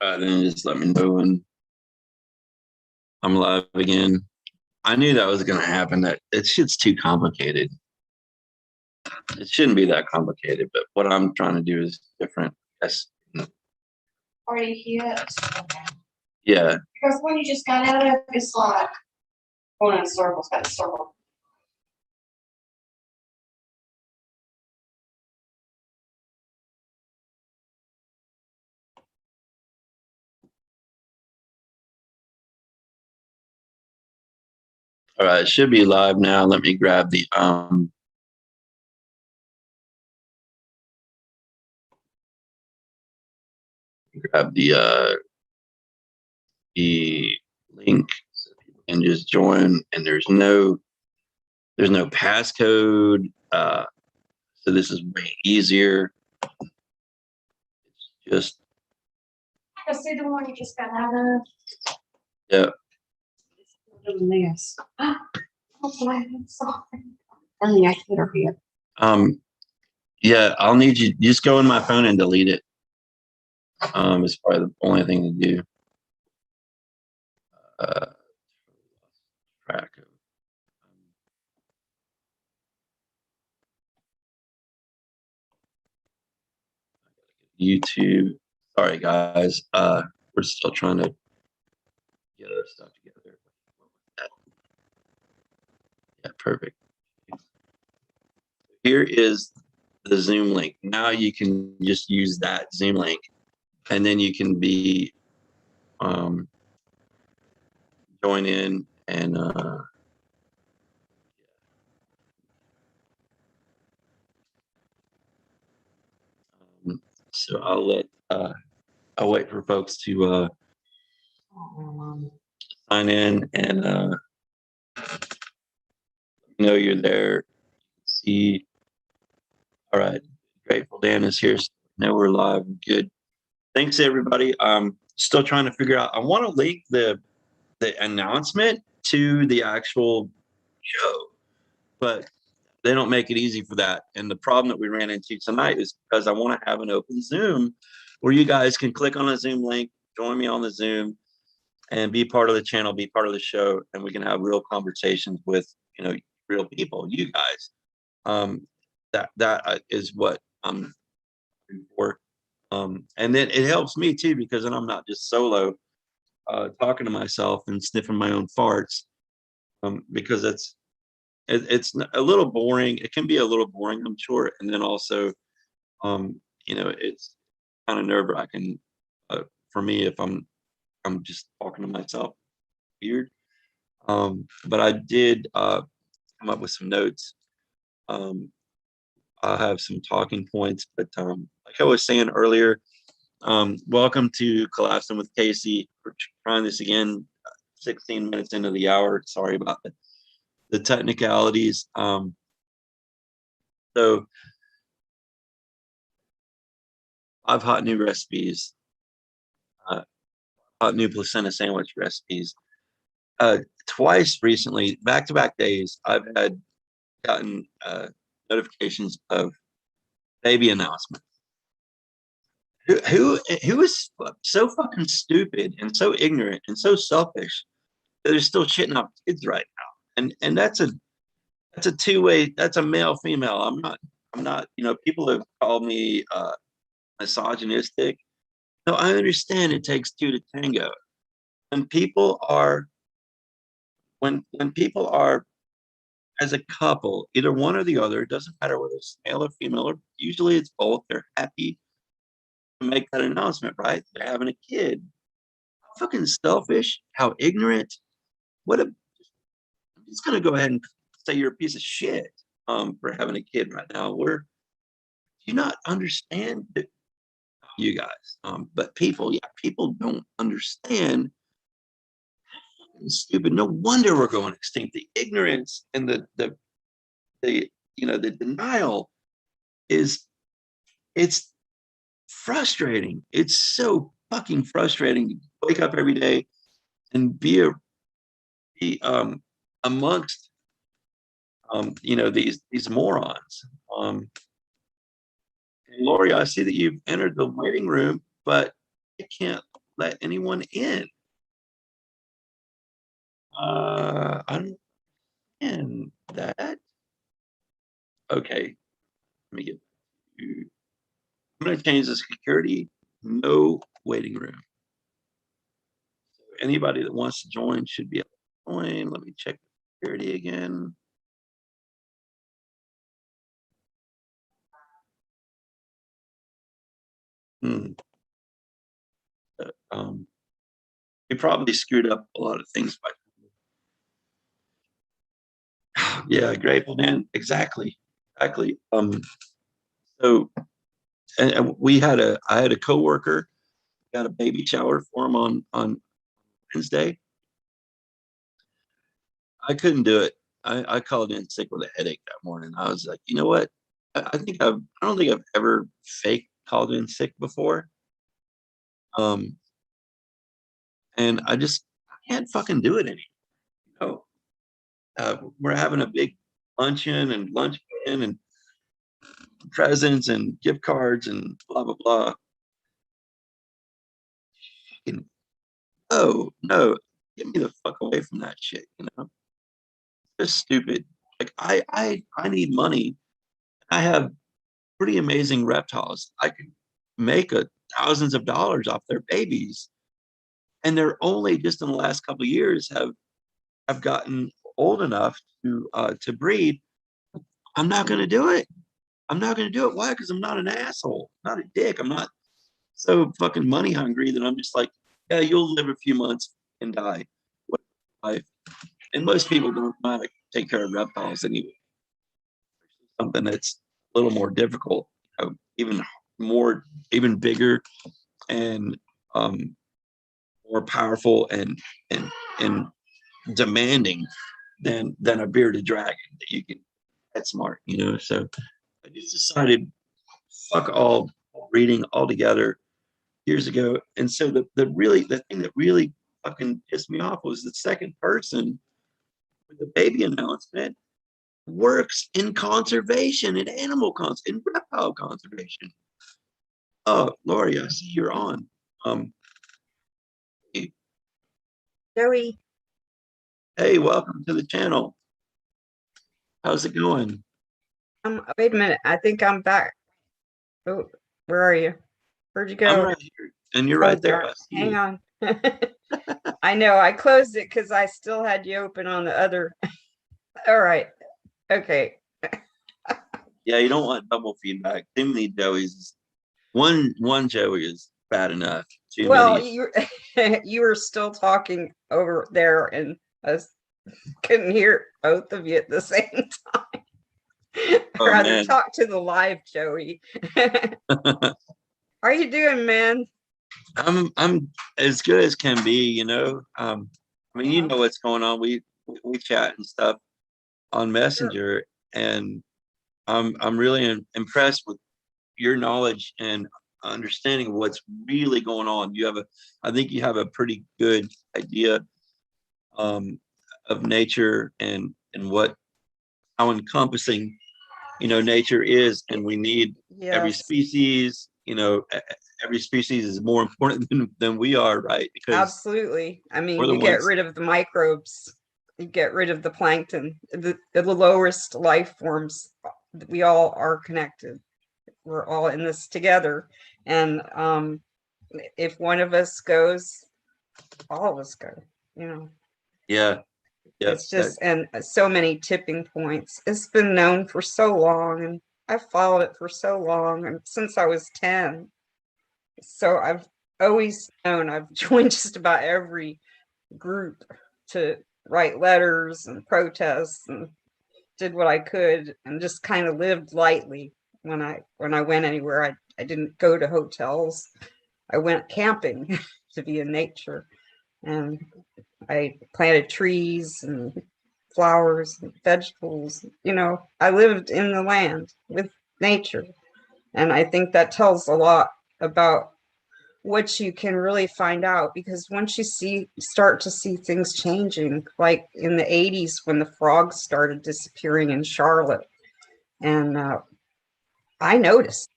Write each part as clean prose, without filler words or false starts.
Then just let me know when I'm live again. I knew that was going to happen. That it shit's too complicated. It shouldn't be that complicated, but what I'm trying to do is different. Yes. Are you here? Yeah. Because when you just got out of it, it's like going in circles, got a circle. All right. It should be live now. Let me grab the the link so people can just join, and there's no passcode. So this is way easier. It's just I see the one you just got out of. yeah. It's a mess. Oh, I'm sorry. Only I put her here. Yeah, I'll need you just go in my phone and delete it. It's probably the only thing to do. Track of YouTube. Sorry guys. We're still trying to get our stuff together. Yeah, perfect. Here is the Zoom link. Now you can just use that Zoom link, and then you can be join in and so I'll wait for folks to sign in and know you're there. See, all right, Grateful Dan is here. Now we're live. Good. Thanks everybody. Still trying to figure out. I want to link the announcement to the actual show, but they don't make it easy for that. And the problem that we ran into tonight is because I want to have an open Zoom where you guys can click on a Zoom link, join me on the Zoom, and be part of the channel, be part of the show, and we can have real conversations with real people, you guys. That is what I'm looking for. And then it helps me too, because then I'm not just solo talking to myself and sniffing my own farts, because it's a little boring. It can be a little boring, I'm sure. And then also, it's kind of nerve-wracking for me if I'm just talking to myself. Weird. But I did come up with some notes. I have some talking points, but like I was saying earlier, welcome to Collapsing with Casey. We're trying this again, 16 minutes into the hour. Sorry about the technicalities. So I've hot new recipes, hot new placenta sandwich recipes. Twice recently, back-to-back days, I've gotten notifications of baby announcements. Who is so fucking stupid and so ignorant and so selfish that they're still shitting out kids right now? And that's a two-way. That's a male female. I'm not. People have called me misogynistic. No, I understand it takes two to tango. When people are when people are as a couple, either one or the other, it doesn't matter whether it's male or female, or usually it's both. They're happy to make that announcement, right? They're having a kid. How fucking selfish, how ignorant. I'm just gonna go ahead and say you're a piece of shit for having a kid right now. Do you not understand that, you guys? But people don't understand. Stupid. No wonder we're going extinct. The ignorance and the denial it's frustrating. It's so fucking frustrating to wake up every day and be amongst these morons. And Lori, I see that you've entered the waiting room, but I can't let anyone in. I don't understand that. Okay, let me get to, I'm going to change the security. No waiting room. So anybody that wants to join should be able to join. Let me check security again. Hmm. We probably screwed up a lot of things by. Yeah, grateful, man. Exactly. Exactly. So and I had a coworker got a baby shower for him on Wednesday. I couldn't do it. I called in sick with a headache that morning. I was like, you know what? I don't think I've ever fake called in sick before. Um, and I can't fucking do it anymore. You know, we're having a big luncheon and luncheon and presents and gift cards and blah blah blah. And no, get me the fuck away from that shit. You know, it's stupid. Like I need money. I have pretty amazing reptiles. I could make thousands of dollars off their babies, and they're only just in the last couple of years have gotten old enough to breed. I'm not going to do it. I'm not going to do it. Why? Because I'm not an asshole, not a dick. I'm not so fucking money hungry that I'm just like, yeah, you'll live a few months and die. What life? And most people don't know how to take care of reptiles anyway. Something that's a little more difficult, even more, even bigger and um, more powerful and demanding than a bearded dragon that you can. That's smart, you know. So I just decided, fuck all reading altogether years ago. And so the thing that really fucking pissed me off was the second person with the baby announcement works in conservation, in in reptile conservation. Oh, Lori, I see you're on. Um, Joey, hey, welcome to the channel. How's it going? wait a minute. I think I'm back. Oh, where are you? Where'd you I'm go? right here, and you're Oh, right there. I see hang you. on. I know I closed it because I still had you open on the other. All right. Okay. Yeah, you don't want double feedback. Too many Joeys. One Joey is bad enough. Too Well, many. you you were still talking over there, and I couldn't hear both of you at the same time. I'd Oh rather man. talk to the live Joey. How are you doing, man? I'm as good as can be, you know. I mean, you Yeah, know what's going on. We chat and stuff on sure. Messenger, and I'm really impressed with your knowledge and understanding of what's really going on. I think you have a pretty good idea um, of nature and what how encompassing nature is, and we need every Yes, species. Every species is more important than we are, right? Because absolutely. I we're mean, the you get ones. rid of the microbes, you get rid of the plankton, the lowest life forms. We all are connected. We're all in this together. And if one of us goes, all of us go, you know. Yeah, yeah, It's just, and so many tipping points. It's been known for so long, and I've followed it for so long, and since I was 10. So I've always known, I've joined just about every group to write letters and protests, and did what I could, and just kind of lived lightly when I went anywhere. I didn't go to hotels. I went camping to be in nature, and I planted trees and flowers and vegetables. I lived in the land with nature, and I think that tells a lot about what you can really find out, because once you start to see things changing, like in the 80s when the frogs started disappearing in Charlotte, and I noticed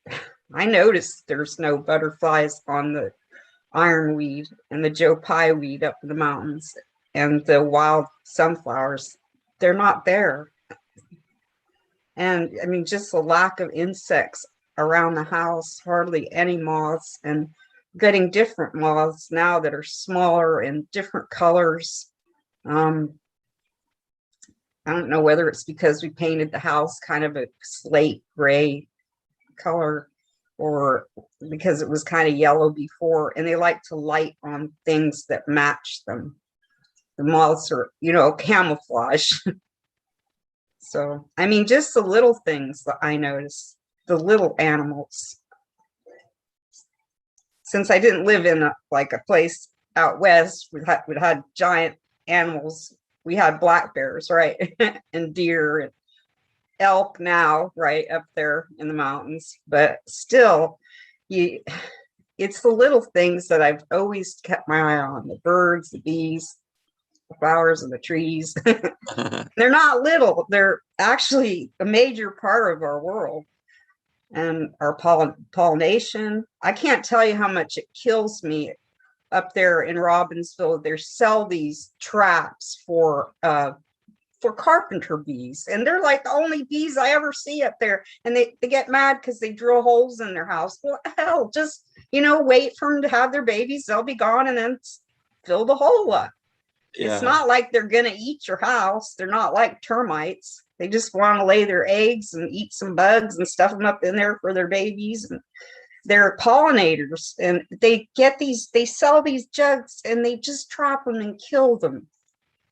there's no butterflies on ironweed and the Joe Pye weed up in the mountains, and the wild sunflowers, they're not there. And I mean, just the lack of insects around the house, hardly any moths, and getting different moths now that are smaller and different colors. I don't know whether it's because we painted the house kind of a slate gray color, or because it was kind of yellow before, and they like to light on things that match them. The moths are, camouflage. So, I mean, just the little things that I notice, the little animals. Since I didn't live in a place out west, we had giant animals. We had black bears, right? And deer and elk now, right up there in the mountains. But still, it's the little things that I've always kept my eye on: the birds, the bees, the flowers, and the trees. They're not little; they're actually a major part of our world and our pollination. I can't tell you how much it kills me up there in Robbinsville. They sell these traps for carpenter bees, and they're like the only bees I ever see up there, and they get mad because they drill holes in their house. Well, hell, just wait for them to have their babies, they'll be gone, and then fill the hole up. Yeah. It's not like they're gonna eat your house. They're not like termites. They just want to lay their eggs and eat some bugs and stuff them up in there for their babies. And they're pollinators, and they sell these jugs, and they just drop them and kill them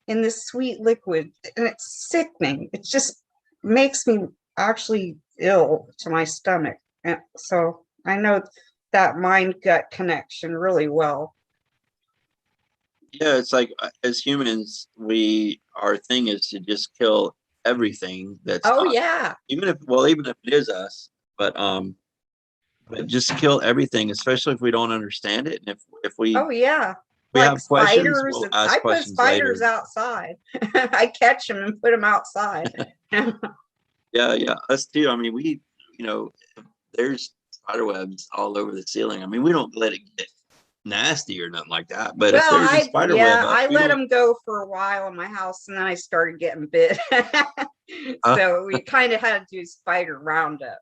in this sweet liquid, and it's sickening. It just makes me actually ill to my stomach. And so I know that mind gut connection really well. Yeah, it's like as humans, our thing is to just kill everything that's Yeah, even if it is us, but just kill everything, especially if we don't understand it, and if we yeah. we Like have questions, spiders. we'll I ask put questions spiders later. outside. I catch them and put them outside. Yeah, us too. I mean, there's spider webs all over the ceiling. I mean, we don't let it get nasty or nothing like that. But if Well, there's a spider web up, I we let don't. them go for a while in my house, and then I started getting bit. Uh, So we kind of had to do spider roundup.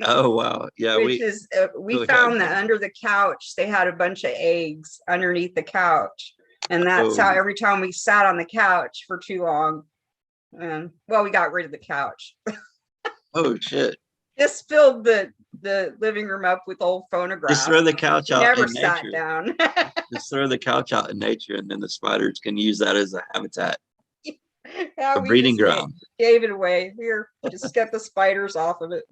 oh wow, yeah, Which is, we really found had that under the couch, they had a bunch of eggs underneath the couch. And that's how every time we sat on the couch for too long, we got rid of the couch. Oh shit! Just filled the living room up with old phonographs. Just throw the couch out. Never in sat nature. down. Just throw the couch out in nature, and then the spiders can use that as a habitat, Yeah, a breeding just ground. Gave it away. Here, just get the spiders off of it.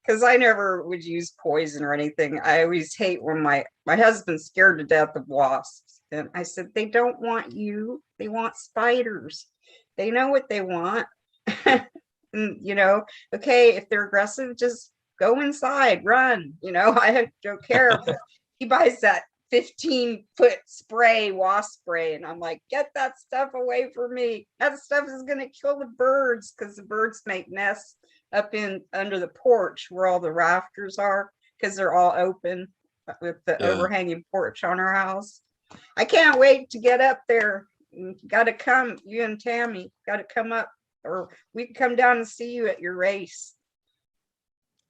Because I never would use poison or anything. I always hate when my husband's scared to death of wasps. And I said, they don't want you. They want spiders. They know what they want. And, okay, if they're aggressive, just go inside, run. I don't care. But he buys that 15-foot wasp spray, and I'm like, get that stuff away from me. That stuff is going to kill the birds, because the birds make nests up under the porch where all the rafters are, because they're all open with the overhanging porch on our house. I can't wait to get up there. You got to come, you and Tammy got to come up, or we can come down and see you at your race.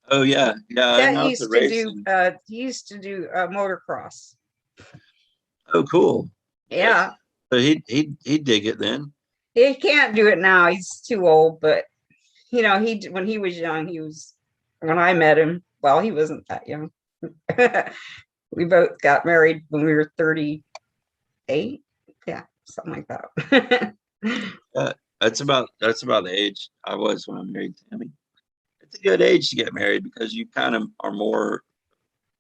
Oh yeah. I know He used to do motocross. Oh cool. Yeah. So he'd dig it then. He can't do it now. He's too old, but when he was young, when I met him, well, he wasn't that young. We both got married when we were 38. Yeah, something like that. That's about the age I was when I married Tammy. It's a good age to get married because you kind of are more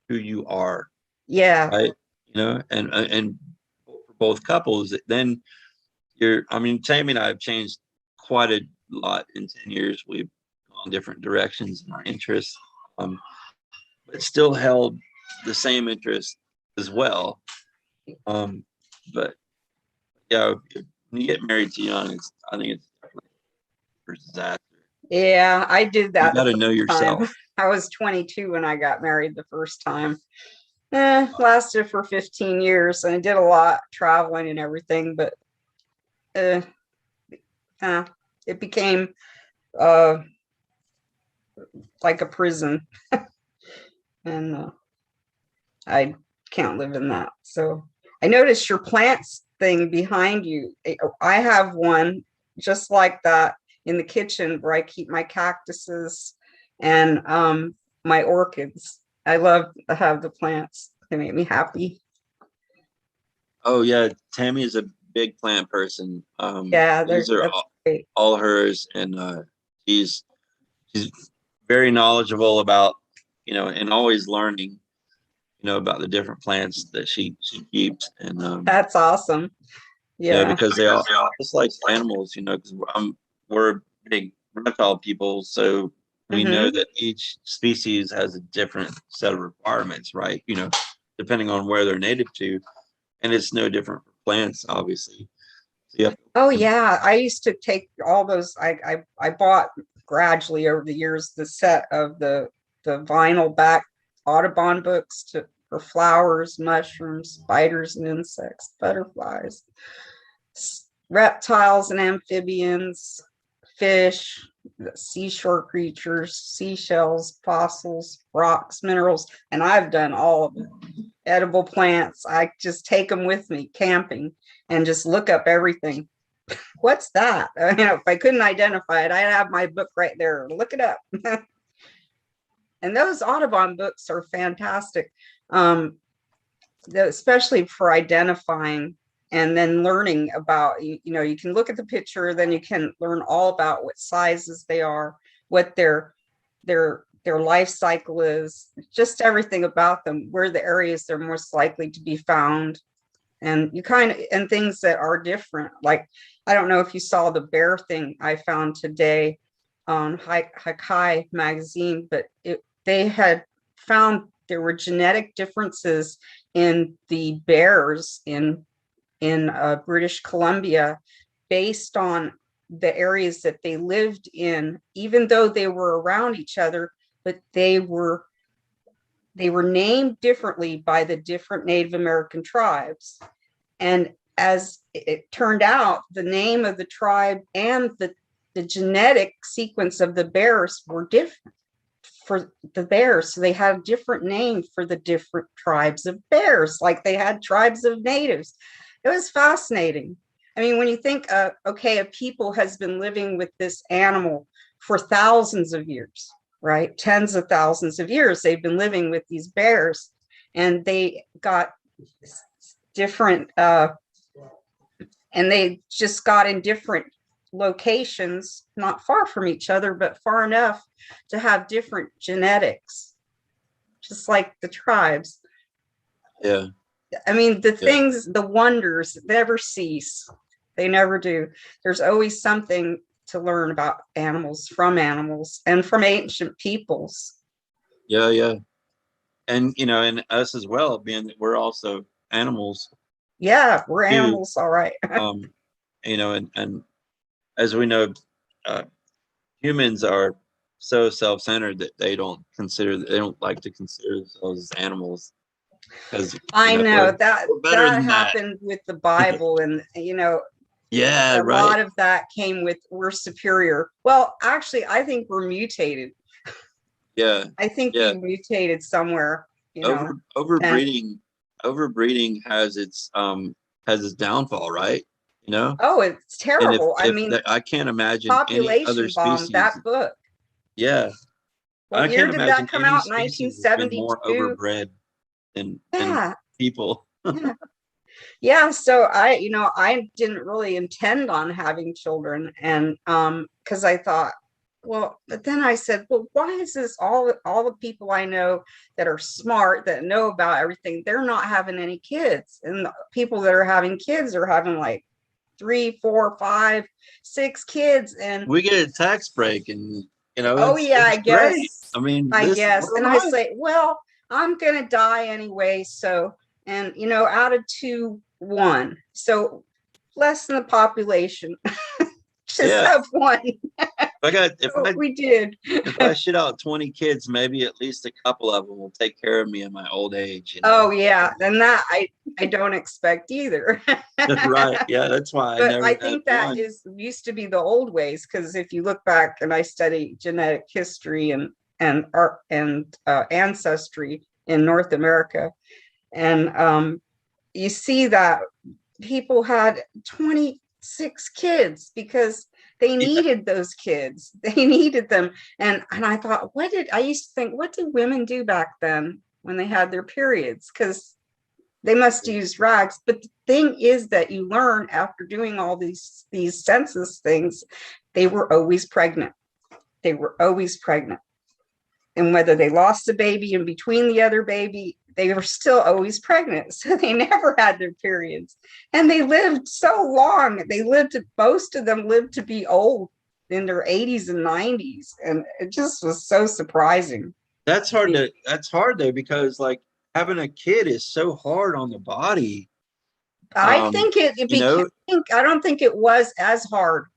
who you are. Yeah. Right. And for both couples, then Tammy and I have changed quite a lot in 10 years. We've gone different directions in our interests, but still held the same interest as well. But yeah, when you get married too young, I think it's definitely a disaster. Yeah, I did that. You got to know yourself. I was 22 when I got married the first time. Lasted for 15 years and I did a lot traveling and everything, but uh, it became uh, like a prison, and I can't live in that. So I noticed your plants thing behind you. I have one just like that in the kitchen where I keep my cactuses and my orchids. I love to have the plants. They make me happy. Oh yeah, Tammy is a big plant person. Yeah, These are that's great. all hers, and she's she's very knowledgeable about, and always learning, about the different plants that she keeps, and That's awesome. Yeah. because they all just like animals, because we're big reptile people, so we know Hmm. that each species has a different set of requirements, right? Depending on where they're native to, and it's no different for plants, obviously. So you have Oh to, yeah, I used to take all those. I bought gradually over the years the set of the vinyl back Audubon books for flowers, mushrooms, spiders and insects, butterflies, reptiles and amphibians, fish, the seashore creatures, seashells, fossils, rocks, minerals, and I've done all of it. Edible plants. I just take them with me camping and just look up everything. What's that? If I couldn't identify it, I'd have my book right there. Look it up. And those Audubon books are fantastic, especially for identifying and then learning about, you can look at the picture, then you can learn all about what sizes they are, what their life cycle is, just everything about them, where the areas they're most likely to be found. And and things that are different. Like, I don't know if you saw the bear thing I found today on Hakai magazine, but they had found there were genetic differences in the bears in British Columbia based on the areas that they lived in, even though they were around each other, but they were named differently by the different Native American tribes. And as it turned out, the name of the tribe and the genetic sequence of the bears were different for the bears. So they had a different name for the different tribes of bears, like they had tribes of natives. It was fascinating. I mean, when you think, okay, a people has been living with this animal for thousands of years, right? Tens of thousands of years, they've been living with these bears, and they got different, and they just got in different locations, not far from each other, but far enough to have different genetics, just like the tribes. yeah, I mean, the yeah, things, the wonders never cease. They never do. There's always something to learn about animals and from ancient peoples. yeah, yeah. And and us as well, being that we're also animals Yeah, we're too. animals, all right. Um, and as we know, uh, humans are so self-centered that they don't like to consider themselves as animals, because I know that we're better that than that. happened with the Bible, and Yeah, a right. lot of that came with we're superior. Well, actually, I think we're mutated. Yeah, I think yeah. we mutated somewhere, Over and overbreeding has its downfall, right? You know, oh, it's and if terrible. I if mean, that, I can't imagine any other population bomb, species. that book. Yeah, I What year can't did that imagine come any out? species that's been more 1972. overbred than Yeah. people. Yeah. Yeah, so I didn't really intend on having children, and because I thought, well, but then I said, well, why is this all the people I know that are smart, that know about everything, they're not having any kids, and the people that are having kids are having like 3, 4, 5, 6 kids, and We get a tax break, and oh yeah, it's great. I mean, I this guess, what and am I I? say, well, I'm gonna die anyway, so, and out of two, one, so less than the population, just Yeah, have one. We did. if I shit out 20 kids, maybe at least a couple of them will take care of me in my old age. You Oh know? yeah, and that I don't expect either. Right. Yeah, that's why I But never I had think that one. used to be the old ways, because if you look back, and I study genetic history and art and ancestry in North America, and you see that people had 26 kids because they Yeah. needed those kids. They needed them. And I thought, I used to think, what did women do back then when they had their periods? Because they must use rags. But the thing is that you learn after doing all these census things, they were always pregnant. They were always pregnant. And whether they lost a baby in between the other baby, they were still always pregnant. So they never had their periods. And they lived so long. Most of them lived to be old in their 80s and 90s. And it just was so surprising. That's hard though, because like having a kid is so hard on the body. I think it You became, know, I don't think it was as hard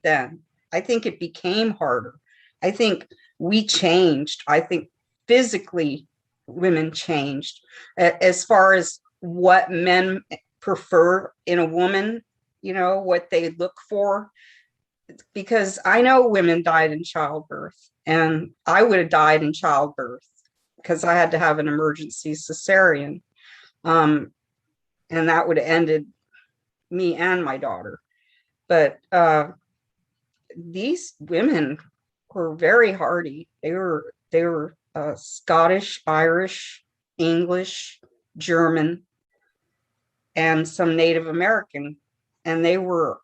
then. I think it became harder. I think we changed. I think physically women changed as far as what men prefer in a woman, what they look for. Because I know women died in childbirth, and I would have died in childbirth because I had to have an emergency cesarean. Um, and that would have ended me and my daughter. But these women were very hardy. They were Scottish, Irish, English, German, and some Native American, and they were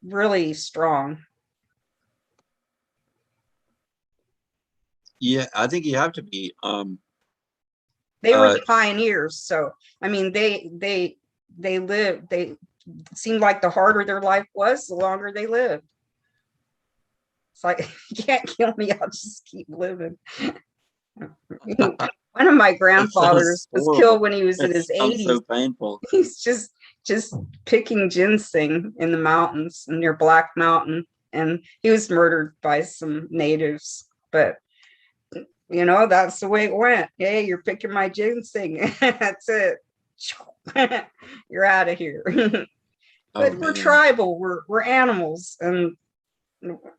really strong. yeah, I think you have to be. They were the pioneers. So I mean, they lived. They seemed like the harder their life was, the longer they lived. It's like, you can't kill me, I'll just keep living. One of my grandfathers was killed when he was in his 80s. So painful. He's just picking ginseng in the mountains near Black Mountain, and he was murdered by some natives. But that's the way it went. Hey, you're picking my ginseng. That's it. You're out of here. But we're tribal. We're animals, and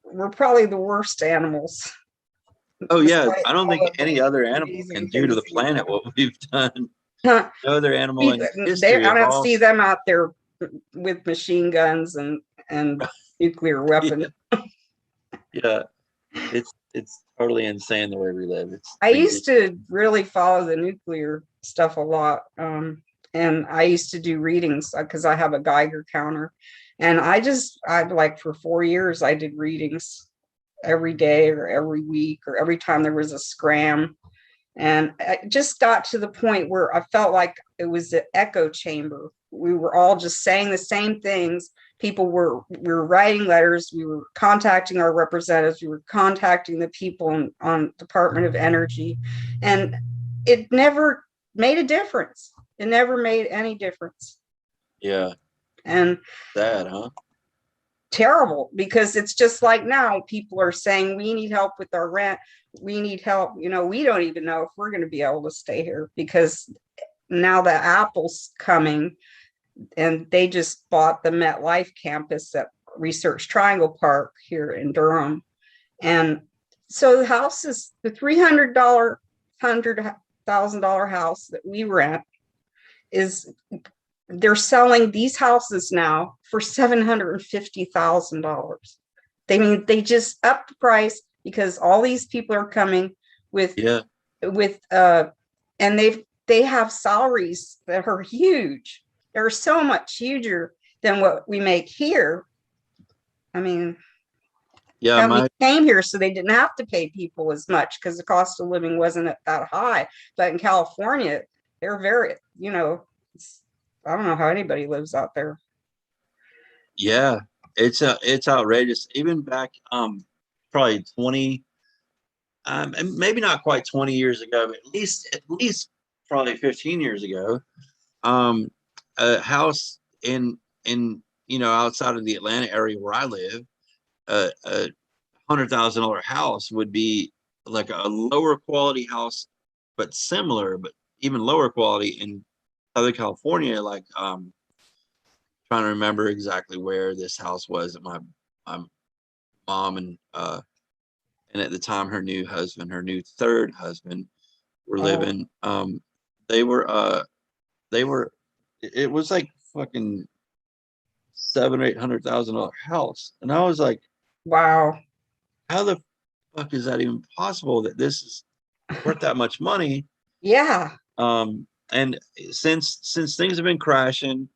we're probably the worst animals. Oh yeah, I don't think any other animal can do to the planet what we've done. No other animal in history. I don't see them out there with machine guns and nuclear weapons. Yeah, it's totally insane the way we live. I used to really follow the nuclear stuff a lot, and I used to do readings because I have a Geiger counter, and I like for 4 years I did readings every day or every week or every time there was a scram. And I just got to the point where I felt like it was an echo chamber. We were all just saying the same things. We were writing letters. We were contacting our representatives. We were contacting the people on Department of Energy. And it never made a difference. It never made any difference. Yeah. And sad, huh? Terrible, because it's just like now people are saying we need help with our rent, we need help, we don't even know if we're going to be able to stay here, because now the Apple's coming and they just bought the MetLife campus at Research Triangle Park here in Durham. And so the house is the $100,000 house that we rent is, they're selling these houses now for $750,000. They just upped the price because all these people are coming with and they have salaries that are huge. They're so much huger than what we make here. I mean, we came here so they didn't have to pay people as much because the cost of living wasn't that high. But in California, they're very, I don't know how anybody lives out there. Yeah, it's outrageous. Even back probably 20, maybe not quite 20 years ago, but at least probably 15 years ago, a house in outside of the Atlanta area where I live, a $100,000 house would be like a lower quality house, but similar, but even lower quality in Southern California. Like, trying to remember exactly where this house was that my mom and at the time her new husband, her new third husband, were Oh. living. They were they were it was like fucking seven or $800,000 house, and I was like, Wow. how the fuck is that even possible that this is worth that much money? Yeah. And since things have been crashing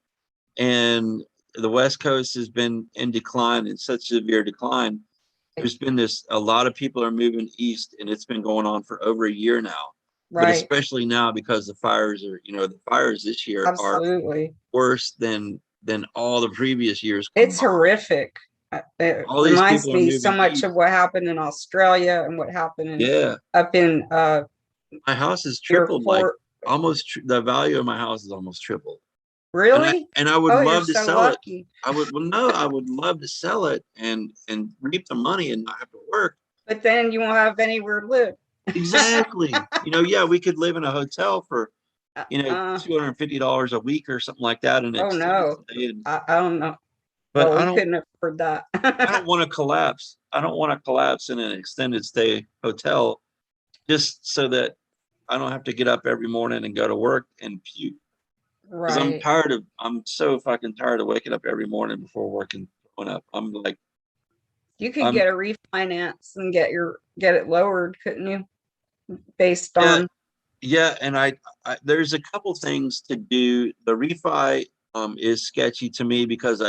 and the West Coast has been in decline, in such severe decline, there's been a lot of people are moving east, and it's been going on for over a year now. But Right. especially now, because the fires are, the fires this year are Absolutely. worse than all the previous years It's combined. horrific. It All these reminds people are me so moving much east. of what happened in Australia and what happened Yeah, up in my house is tripled, like airport. the value of my house is almost tripled. Really? And I would Oh, you're love to so sell it. lucky. I would love to sell it and reap the money and not have to work. But then you won't have anywhere to live. Exactly. Yeah, we could live in a hotel for, Uh, $250 a week or something like that, and oh extended no. stay. I don't know. But Well, we couldn't afford that. I don't want to collapse. I don't want to collapse in an extended stay hotel just so that I don't have to get up every morning and go to work and puke. Because Right. I'm so fucking tired of waking up every morning before work and throwing up. I'm like, You could I'm get a refinance and get it lowered, couldn't you? Based yeah, on yeah. And I there's a couple things to do. The refi is sketchy to me because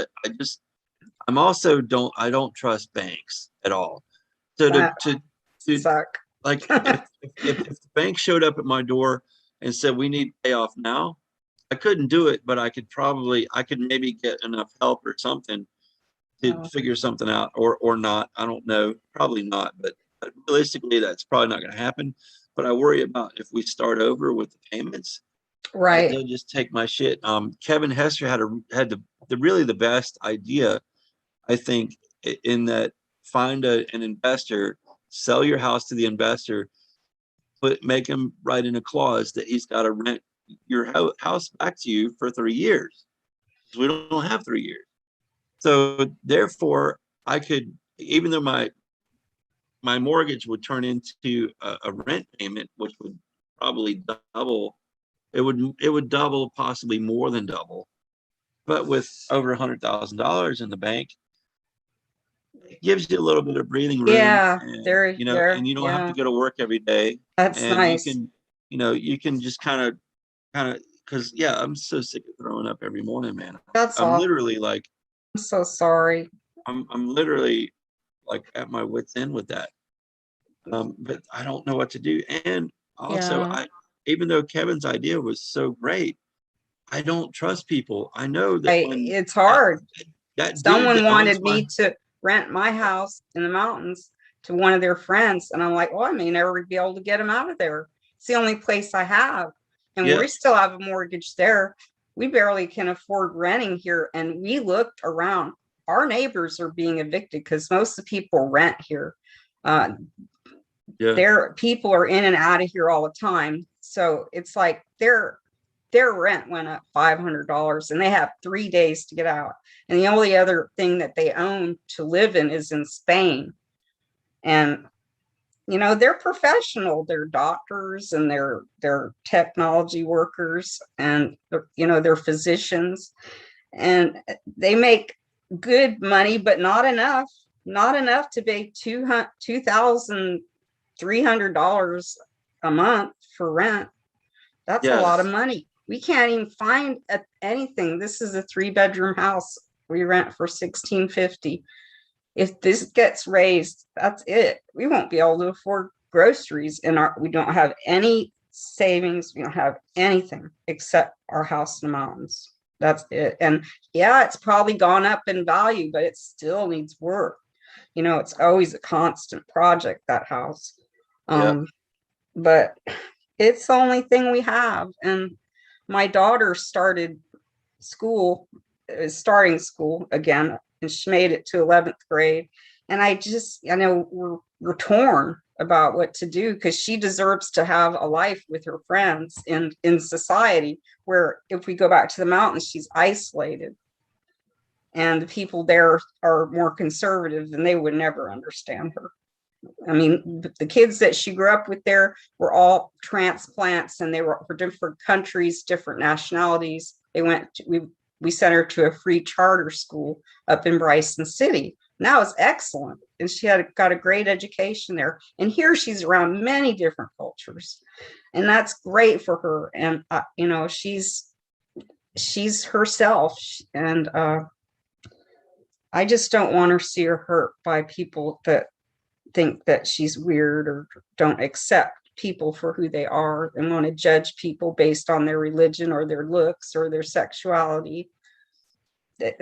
I'm also I don't trust banks at all. So that to suck. like if the bank showed up at my door and said we need payoff now, I couldn't do it, but I could maybe get enough help or something to Oh, figure something out, or not. I don't know, probably not, but realistically that's probably not going to happen. But I worry about if we start over with the payments, that right. they'll just take my shit. Kevin Hester had the really the best idea, I think, in that find an investor, sell your house to the investor, make him write in a clause that he's got to rent your house back to you for 3 years. We don't have 3 years. So therefore, I could, even though my mortgage would turn into a rent payment, which would probably double. It would double, possibly more than double. But with over $100,000 in the bank, it gives you a little bit of breathing room, Yeah, and and you don't have yeah. to go to work every day, That's and nice. you can just kind of, because yeah, I'm so sick of throwing up every morning, man. That's I'm awful. literally like, I'm so sorry. I'm literally like at my wit's end with that. But I don't know what to do. And also, Yeah. even though Kevin's idea was so great, I don't trust people. I know that when It's that hard. that dude Someone that owns wanted my me to rent my house in the mountains to one of their friends. And I'm like, well, I may never be able to get them out of there. It's the only place I have. And yeah, we still have a mortgage there. We barely can afford renting here. And we looked around. Our neighbors are being evicted because most of the people rent here. Uh, yeah, their people are in and out of here all the time. So it's like their rent went up $500 and they have 3 days to get out. And the only other thing that they own to live in is in Spain. And they're professional, they're doctors and they're technology workers and they're physicians and they make good money, but not enough to pay $2,300 a month for rent. That's a yeah, lot of money. We can't even find anything. This is a 3-bedroom house we rent for $1,650. If this gets raised, that's it. We won't be able to afford groceries, and we don't have any savings. We don't have anything except our house in the mountains. That's it. And yeah, it's probably gone up in value, but it still needs work. It's always a constant project, that house. yeah, But it's the only thing we have. And my daughter starting school again, and she made it to 11th grade. And I know we're torn about what to do, because she deserves to have a life with her friends in society, where if we go back to the mountains, she's isolated. And the people there are more conservative, and they would never understand her. I mean, the kids that she grew up with there were all transplants, and they were for different countries, different nationalities. We sent her to a free charter school up in Bryson City. And that was excellent. And she got a great education there. And here she's around many different cultures. And that's great for her. And, she's herself. And I just don't want her to see her hurt by people that think that she's weird, or don't accept people for who they are, and want to judge people based on their religion or their looks or their sexuality.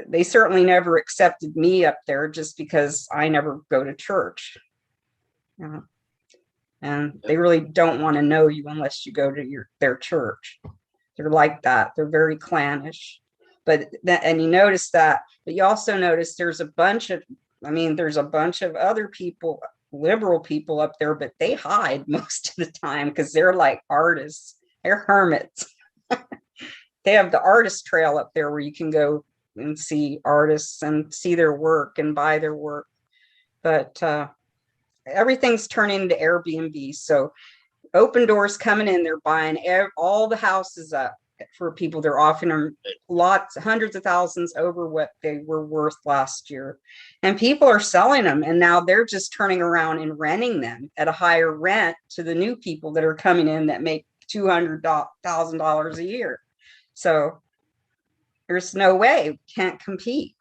They certainly never accepted me up there just because I never go to church. And they really don't want to know you unless you go to their church. They're like that. They're very clannish. And you notice that, but you also notice there's a bunch of other people, liberal people up there, but they hide most of the time because they're like artists. They're hermits. They have the artist trail up there where you can go and see artists and see their work and buy their work. But everything's turning into Airbnb. So Open Doors coming in, they're buying all the houses up for people. They're offering them hundreds of thousands over what they were worth last year. And people are selling them. And now they're just turning around and renting them at a higher rent to the new people that are coming in that make $200,000 a year. So there's no way we can't compete.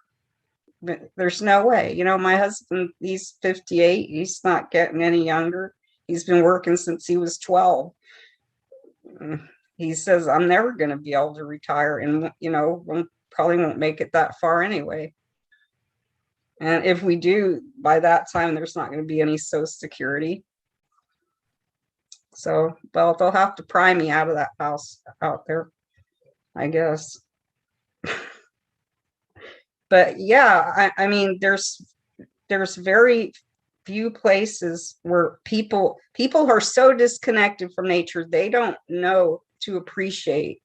There's no way. My husband, he's 58. He's not getting any younger. He's been working since he was 12. He says, I'm never going to be able to retire, and, probably won't make it that far anyway. And if we do, by that time, there's not going to be any Social Security. So, well, they'll have to pry me out of that house out there, I guess. But yeah, I mean, there's very few places where people are so disconnected from nature, they don't know to appreciate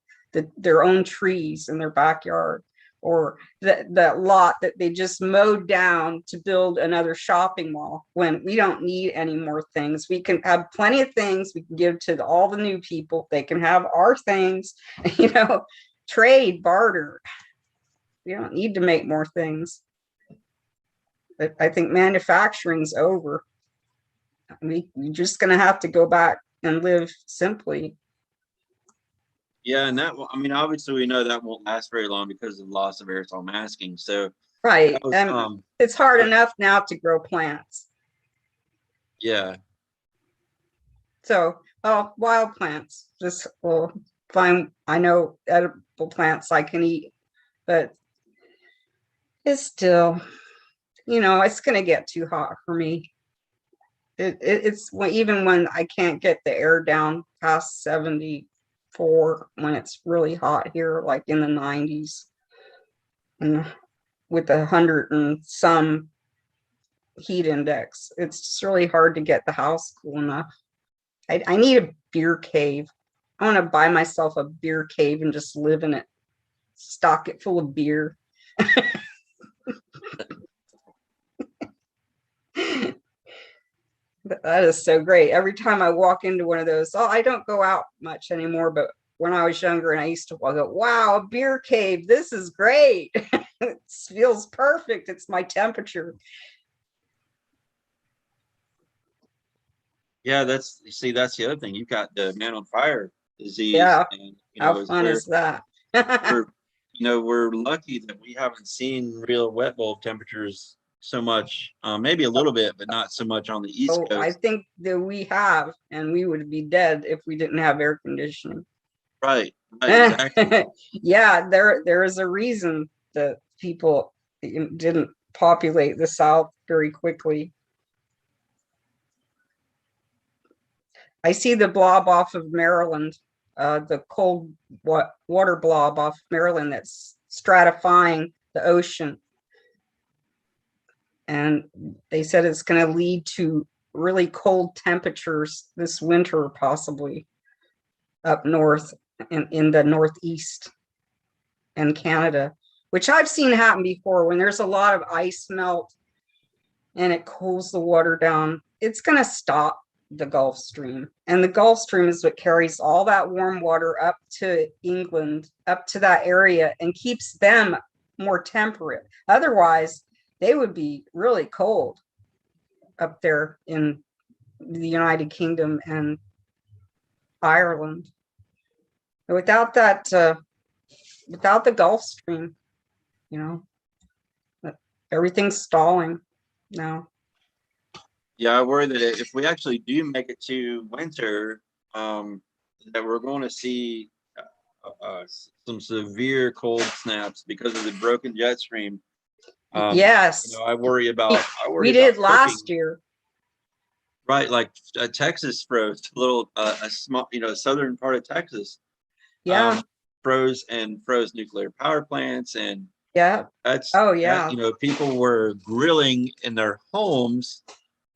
their own trees in their backyard, or that lot that they just mowed down to build another shopping mall, when we don't need any more things. We can have plenty of things we can give to all the new people. They can have our things, trade, barter. We don't need to make more things. But I think manufacturing's over. We're just going to have to go back and live simply. Yeah, and obviously we know that won't last very long because of the loss of aerosol masking. So right, and it's hard enough now to grow plants. Yeah. So, wild plants, just fine. I know edible plants I can eat, but it's still, it's going to get too hot for me. It's even when I can't get the air down past 74, when it's really hot here, like in the 90s, and with 100 and some heat index, it's just really hard to get the house cool enough. I need a beer cave. I want to buy myself a beer cave and just live in it, stock it full of beer. That is so great. Every time I walk into one of those, I don't go out much anymore, but when I was younger and I used to go, wow, a beer cave, this is great. It feels perfect. It's my temperature. Yeah, that's the other thing. You've got the man on fire disease. Yeah. And, how fun is that? we're lucky that we haven't seen real wet bulb temperatures so much, maybe a little bit, but not so much on the East Coast. I think that we have, and we would be dead if we didn't have air conditioning. Right, exactly. Yeah, there is a reason that people didn't populate the South very quickly. I see the blob off of Maryland, the cold water blob off Maryland that's stratifying the ocean. And they said it's going to lead to really cold temperatures this winter, possibly up north in the Northeast and Canada, which I've seen happen before when there's a lot of ice melt and it cools the water down. It's going to stop the Gulf Stream. And the Gulf Stream is what carries all that warm water up to England, up to that area, and keeps them more temperate. Otherwise, they would be really cold up there in the United Kingdom and Ireland. Without that, without the Gulf Stream, you know, everything's stalling now. Yeah, I worry that if we actually do make it to winter, that we're going to see some severe cold snaps because of the broken jet stream. Yes, I worry about. we did last year. Right, like Texas froze. A small, southern part of Texas. Yeah. Froze nuclear power plants, and Yeah. that's people were grilling in their homes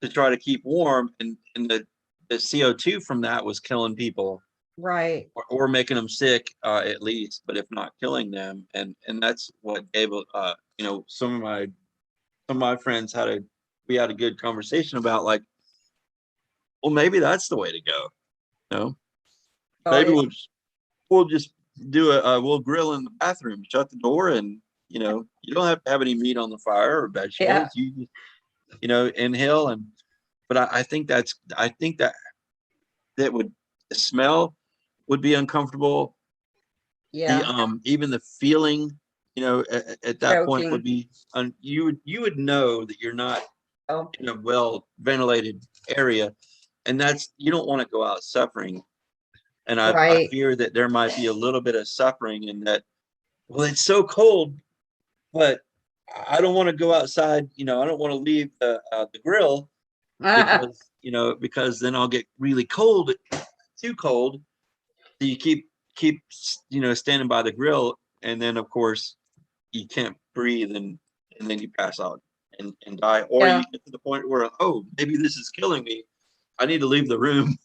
to try to keep warm, and the CO2 from that was killing people, right, or making them sick, at least, but if not killing them. And that's what gave some of my friends we had a good conversation about, like, well, maybe that's the way to go. Maybe we'll just we'll grill in the bathroom, shut the door, and you don't have to have any meat on the fire or vegetables. You inhale. But I think that would, the smell would be uncomfortable. Yeah. Even the feeling, at that point Choking. would be, you would know that you're not in a well ventilated area, and you don't want to go out suffering. And I fear that there might be a little bit of suffering in that. Well, it's so cold, but I don't want to go outside. I don't want to leave the grill because then I'll get really cold, too cold. So you keep standing by the grill, and then of course you can't breathe, and then you pass out and die, or you get to the point where, oh, maybe this is killing me. I need to leave the room.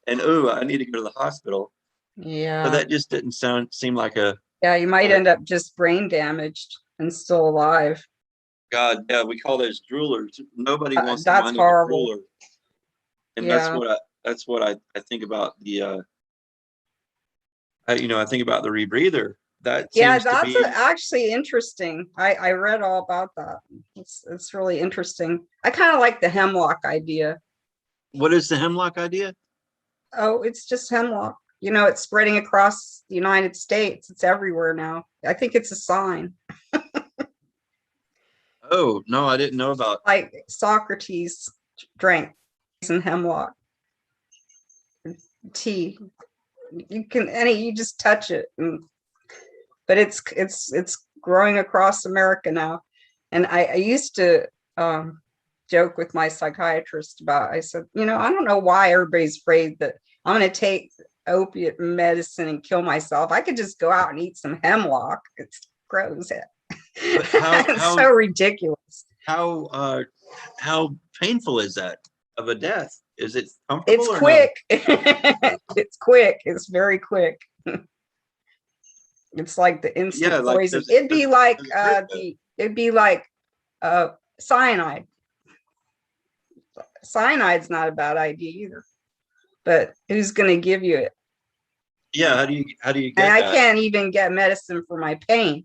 And I need to go to the hospital. Yeah. So that just didn't seem like a. Yeah, you might end up just brain damaged and still alive. God, yeah, we call those droolers. Nobody wants to That's mind horrible. a drooler. And Yeah. that's what I think about the I think about the rebreather. That seems to that's be actually interesting. I read all about that. It's really interesting. I kind of like the hemlock idea. What is the hemlock idea? Oh, it's just hemlock. It's spreading across the United States. It's everywhere now. I think it's a sign. Oh, no, I didn't know about. Like Socrates drank some hemlock tea. You just touch it, but it's growing across America now. And I used to joke with my psychiatrist about, I said, I don't know why everybody's afraid that I'm going to take opiate medicine and kill myself. I could just go out and eat some hemlock. It's gross. It's so ridiculous. How painful is that of a death? Is it comfortable? It's quick. No? It's quick. It's very quick. It's like the instant poison. It'd be like cyanide. Cyanide's not a bad idea either. But who's going to give you it? Yeah, how do you get and that? I can't even get medicine for my pain.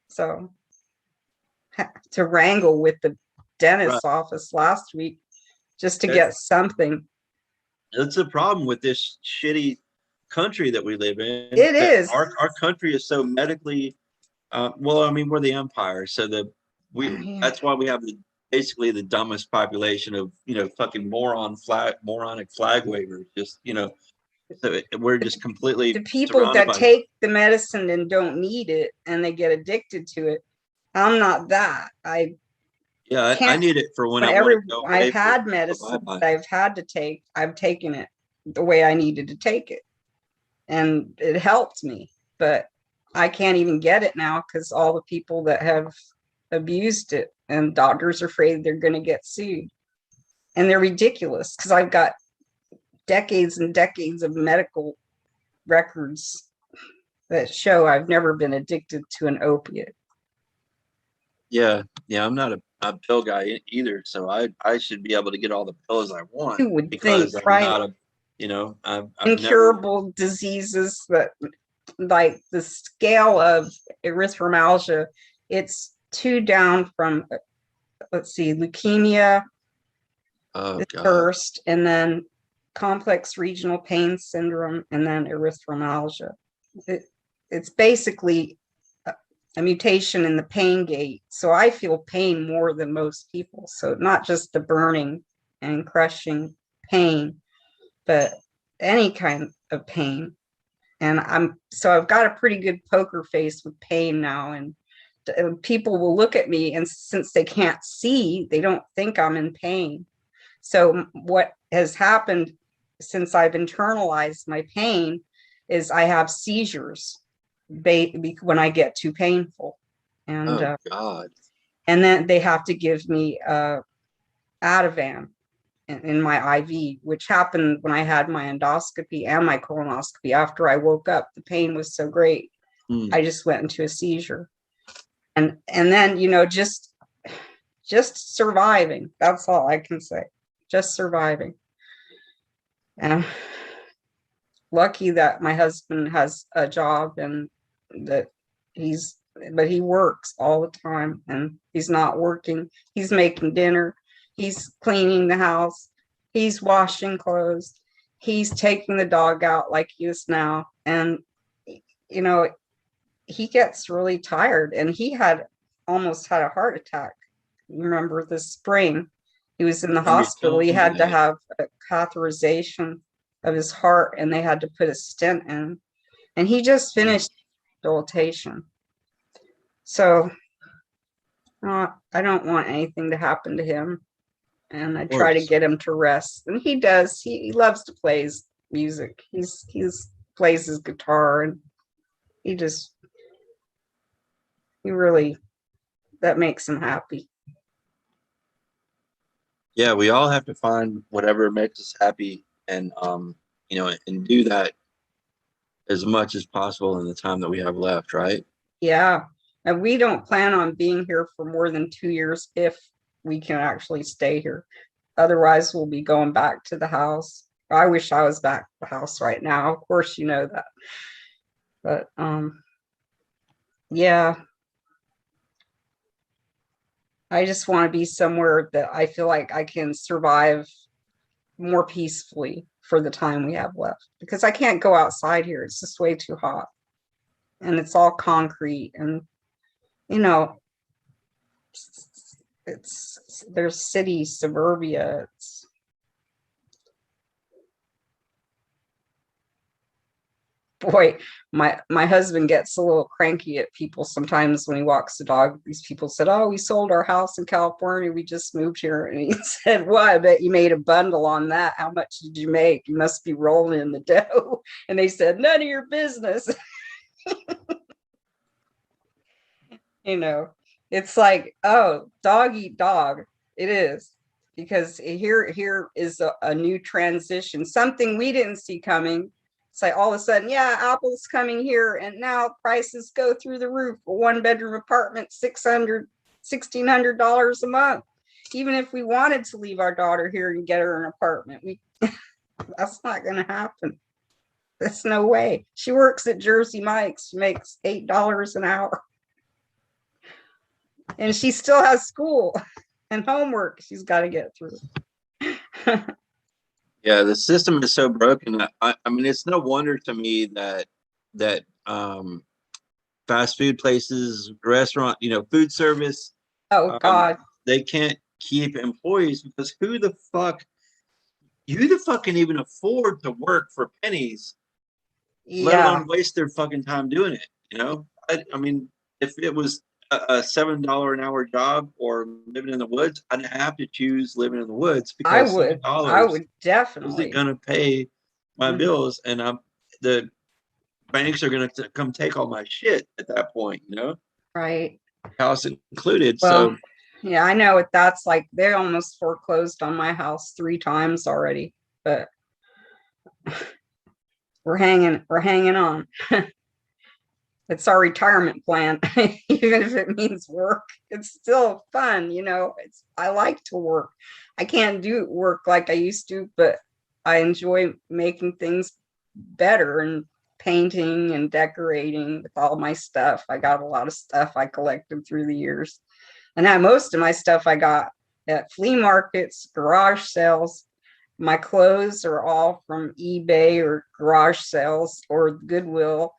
So to wrangle with the dentist's office last week just to get something. That's the problem with this shitty country that we live in. It is. Our country is so medically we're the empire, so that's why we have basically the dumbest population of fucking moronic flag wavers. Just so we're just completely the people that take the medicine and don't need it and they get addicted to it. I'm not that. I need it for I've had medicine that I've had to take. I've taken it the way I needed to take it, and it helped me. But I can't even get it now because all the people that have abused it and doctors are afraid they're going to get sued. And they're ridiculous because I've got decades and decades of medical records that show I've never been addicted to an opiate. Yeah, I'm not a pill guy either, so I should be able to get all the pills I want You would because think, I'm right? not a, I've never. Incurable diseases that, like the scale of erythromelalgia, it's 2 down from, let's see, leukemia Oh is God. first, and then complex regional pain syndrome, and then erythromelalgia. It's basically a mutation in the pain gate. So I feel pain more than most people. So not just the burning and crushing pain, but any kind of pain. And I've got a pretty good poker face with pain now. And people will look at me, and since they can't see, they don't think I'm in pain. So what has happened since I've internalized my pain is I have seizures when I get too painful. And Oh God. and then they have to give me Ativan in my IV, which happened when I had my endoscopy and my colonoscopy. After I woke up, the pain was so great, I just went into a seizure. And then, just surviving. That's all I can say. Just surviving. And lucky that my husband has a job and that but he works all the time, and he's not working. He's making dinner. He's cleaning the house. He's washing clothes. He's taking the dog out like he is now. And, he gets really tired, and he almost had a heart attack. You remember this spring, he was in the hospital. He had to have a catheterization of his heart, and they had to put a stent in, and he just finished rehabilitation. So I don't want anything to happen to him, and I try to get him to rest, and he does. He loves to play his music. He's plays his guitar, and he really, that makes him happy. Yeah, we all have to find whatever makes us happy, and and do that as much as possible in the time that we have left, right? Yeah. And we don't plan on being here for more than 2 years if we can actually stay here. Otherwise, we'll be going back to the house. I wish I was back at the house right now. Of course, you know that. But yeah. I just want to be somewhere that I feel like I can survive more peacefully for the time we have left, because I can't go outside here. It's just way too hot, and it's all concrete, and there's city suburbia. Boy, my husband gets a little cranky at people sometimes when he walks the dog. These people said, "Oh, we sold our house in California. We just moved here." And he said, "Well, I bet you made a bundle on that. How much did you make? You must be rolling in the dough." And they said, "None of your business." It's like, oh, dog eat dog. It is, because here is a new transition, something we didn't see coming. It's like all of a sudden, yeah, Apple's coming here, and now prices go through the roof. A 1-bedroom apartment, $1,600 a month. Even if we wanted to leave our daughter here and get her an apartment, that's not going to happen. There's no way. She works at Jersey Mike's. She makes $8 an hour. And she still has school and homework she's got to get through. Yeah, the system is so broken. I mean, it's no wonder to me that fast food places, restaurant, food service, Oh God, they can't keep employees, because who the fuck can even afford to work for pennies, let yeah, alone waste their fucking time doing it? I mean, if it was a $7 an hour job or living in the woods, I'd have to choose living in the woods, I because would $7 definitely. isn't going to pay my bills, and the banks are going to come take all my shit at that point, Right. house included. Well, So Yeah, I know what that's like. They almost foreclosed on my house 3 times already, but we're hanging on. It's our retirement plan. Even if it means work, it's still fun, I like to work. I can't do work like I used to, but I enjoy making things better and painting and decorating with all my stuff. I got a lot of stuff I collected through the years. And most of my stuff I got at flea markets, garage sales. My clothes are all from eBay or garage sales or Goodwill.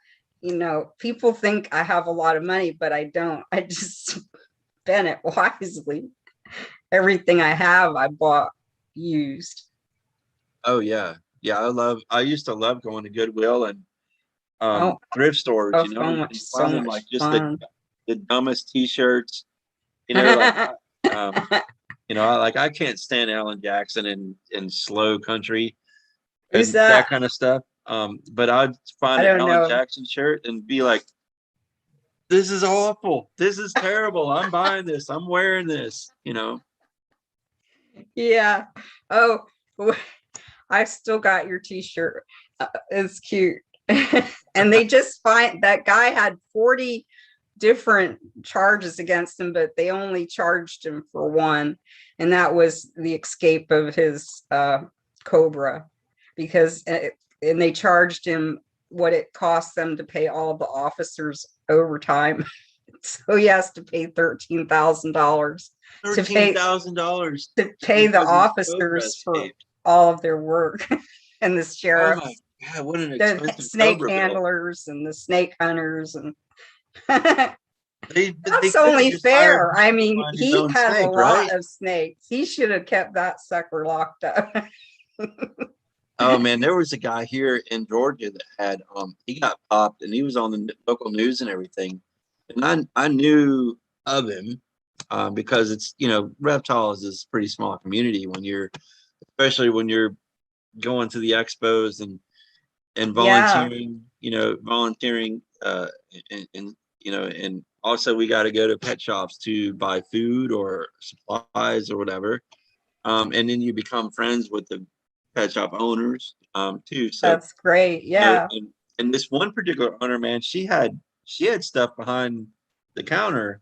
People think I have a lot of money, but I don't. I just spend it wisely. Everything I have, I bought used. Oh yeah. Yeah, I used to love going to Goodwill and Oh, thrift stores, oh, so and so finding much like just fun. the dumbest t-shirts, like um I can't stand Alan Jackson and slow country Who's and that that? kind of stuff. But I'd I find an don't Alan know. Jackson shirt and be like, this is awful. This is terrible. I'm buying this. I'm wearing this. Yeah. Oh, I still got your t-shirt. It's cute. And they just find that guy had 40 different charges against him, but they only charged him for one, and that was the escape of his Cobra, because and they charged him what it cost them to pay all the officers overtime. So he has to pay $13,000 to pay $13,000 the because his Cobra officers for escaped. all of their work. And the Oh my sheriffs, God, what an the expensive snake Cobra bill. handlers and the snake hunters, and They that's could have only just hired fair. I him to mean, find his he own has a snake, lot right? of snakes. He should have kept that sucker locked up. Oh man, there was a guy here in Georgia that had he got popped and he was on the local news and everything. And I knew of him because it's reptiles is a pretty small community especially when you're going to the expos and Yeah, volunteering, volunteering and also we got to go to pet shops to buy food or supplies or whatever. And then you become friends with the pet shop owners too. So that's great. Yeah. and this one particular owner, man, she had stuff behind the counter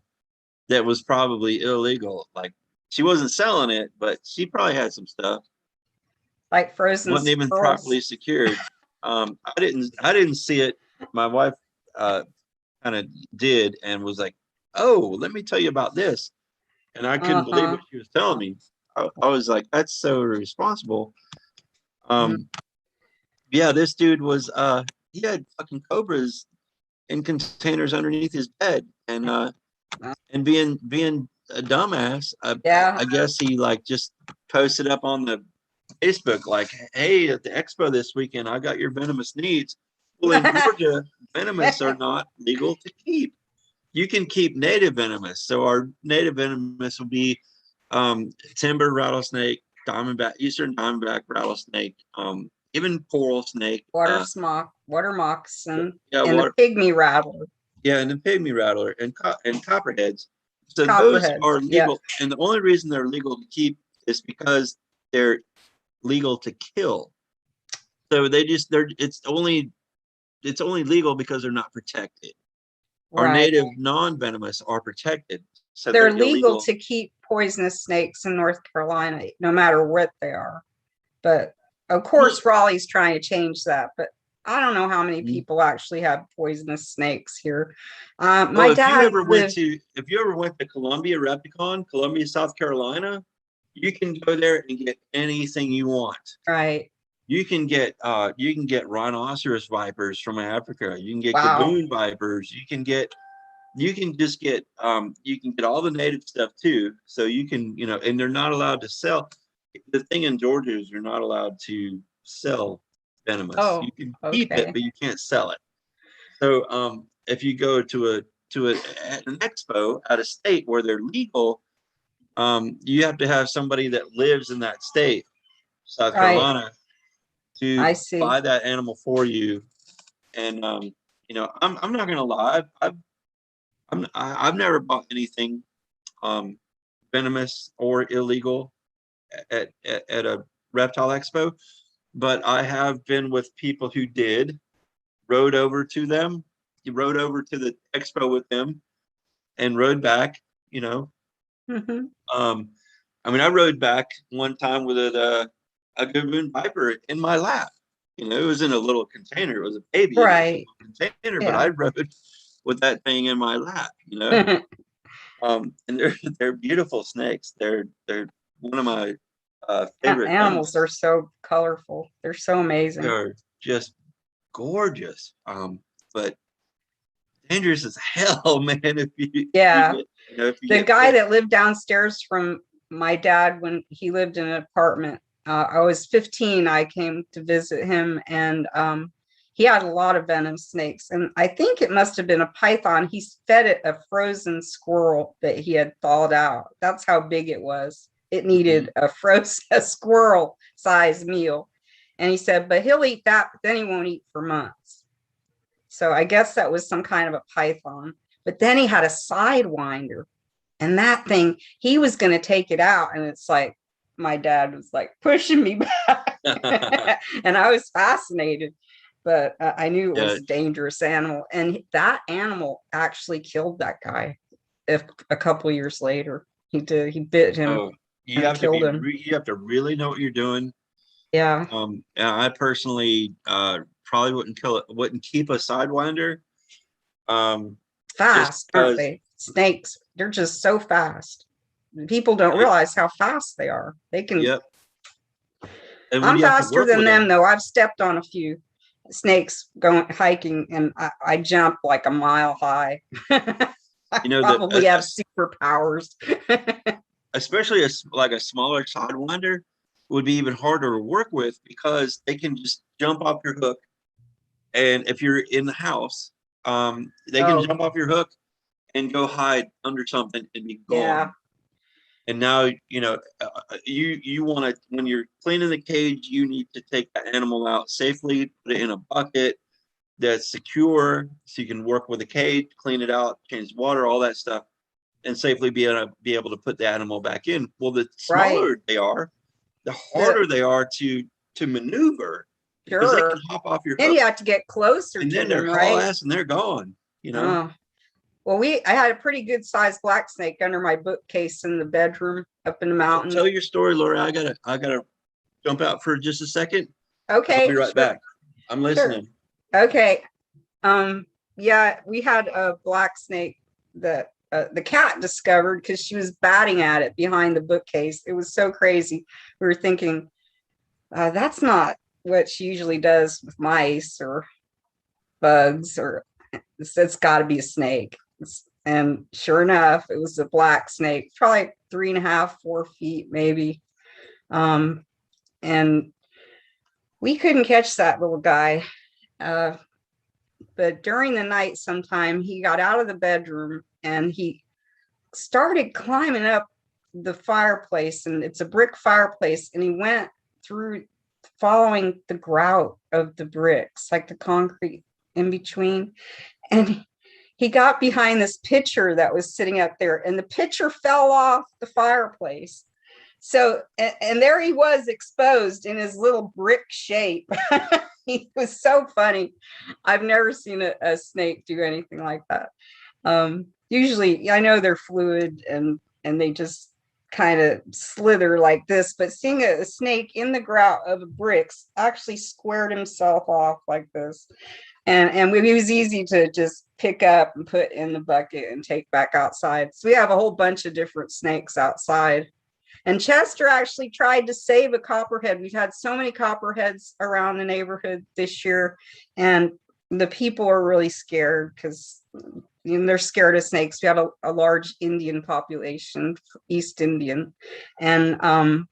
that was probably illegal. Like she wasn't selling it, but she probably had some stuff. Like frozen Wasn't even squirrels. properly secured. I didn't see it. My wife kind of did and was like, "Oh, let me tell you about this." And I couldn't believe Uh-huh. what she was telling me. I was like, "That's so irresponsible." Mm. Um, yeah, this dude was he had fucking cobras in containers underneath his bed, and being a dumbass, Yeah. I guess he like just posted up on the Facebook like, "Hey, at the expo this weekend, I got your venomous needs." Well, in Georgia, venomous are not legal to keep. You can keep native venomous. So our native venomous will be timber rattlesnake, diamondback, eastern diamondback rattlesnake, even coral snake. Water moccasin, Yeah, and the water, pygmy rattler. yeah, and the pygmy rattler and copperheads. So those Copperheads. are Yeah. legal, and the only reason they're legal to keep is because they're legal to kill. So they're it's only legal because they're not protected. Our Right. native non-venomous are protected, so They're they're legal illegal. to keep poisonous snakes in North Carolina, no matter what they are. But of Well, course, Raleigh's trying to change that. But I don't know how many people actually have poisonous snakes here. well, My dad lived, if you ever went to Columbia Repticon, Columbia, South Carolina, you can go there and get anything you want. right. You can get rhinoceros vipers from Africa. You can get Wow. gaboon vipers. You can get all the native stuff too. So and they're not allowed to sell. The thing in Georgia is you're not allowed to sell venomous. You Oh, can keep it, okay. but you can't sell it. So if you go an expo out of state where they're legal, you have to have somebody that lives in that state, South Right. Carolina, to I see. buy that animal for you. And I'm not gonna lie, I've never bought anything venomous or illegal at a reptile expo, but I have been with people who did, rode over to them, you rode over to the expo with them and rode back, you know. Mhm. I mean, I rode back one time with a Gaboon Viper in my lap. You know, it was in a little container. It was a baby in a Right. little container, but I Yeah. rode with that thing in my lap, you know. And they're beautiful snakes. They're one of my favorite Animals are animals. so colorful. They're so amazing. They're just gorgeous. But dangerous as hell, man. If you Yeah. get, you know, if you The get guy bit. that lived downstairs from my dad when he lived in an apartment, I was 15. I came to visit him, and he had a lot of venom snakes. And I think it must have been a python. He fed it a frozen squirrel that he had thawed out. That's how big it was. It needed a frozen a squirrel size meal. And he said, but he'll eat that, but then he won't eat for months. So I guess that was some kind of a python. But then he had a sidewinder, and that thing, he was going to take it out. And it's like, my dad was like pushing me back. And I was fascinated, but I knew it Yeah. was a dangerous animal. And that animal actually killed that guy if a couple years later. He did. He bit him Oh, you and have to killed him. you have to really know what you're doing. Yeah. And I personally probably wouldn't keep a sidewinder. Just Fast, aren't because. they? Snakes, they're just so fast. People don't realize how fast they are. They can. Yep. And when I'm you have to faster work than with them, them, though. I've stepped on a few snakes going hiking, and I jump like a mile high. I you know that probably have superpowers. especially like a smaller sidewinder would be even harder to work with because they can just jump off your hook. And if you're in the house, they can Oh, jump off your hook and go hide under something and be yeah, gone. And now, you know, you want to, when you're cleaning the cage, you need to take the animal out safely, put it in a bucket that's secure so you can work with the cage, clean it out, change water, all that stuff, and safely be able to put the animal back in. Well, the right. smaller they are, the The harder they are to maneuver because they can sure. hop off your And hook you have to get closer and to then they're them, haul right? ass and they're gone, you know. Oh, well, I had a pretty good sized black snake under my bookcase in the bedroom up in the Tell mountains. your story, Laura. I gotta jump out for just a second. And I'll be Okay, right sure, back. I'm sure. listening. Okay. Yeah, we had a black snake that the cat discovered because she was batting at it behind the bookcase. It was so crazy. We were thinking, that's not what she usually does with mice or bugs, or it's got to be a snake. And sure enough, it was a black snake, probably 3.5, 4 feet, maybe. And we couldn't catch that little guy. Uh, but during the night, sometime he got out of the bedroom and he started climbing up the fireplace, and it's a brick fireplace, and he went through following the grout of the bricks, like the concrete in between. And he got behind this pitcher that was sitting up there, and the pitcher fell off the fireplace. So, and there he was exposed in his little brick shape. He was so funny. I've never seen a snake do anything like that. Usually, I know they're fluid and they just kind of slither like this, but seeing a snake in the grout of bricks actually squared himself off like this. And it was easy to just pick up and put in the bucket and take back outside. So we have a whole bunch of different snakes outside. And Chester actually tried to save a copperhead. We've had so many copperheads around the neighborhood this year, and the people are really scared because they're scared of snakes. We have a large Indian population, East Indian, and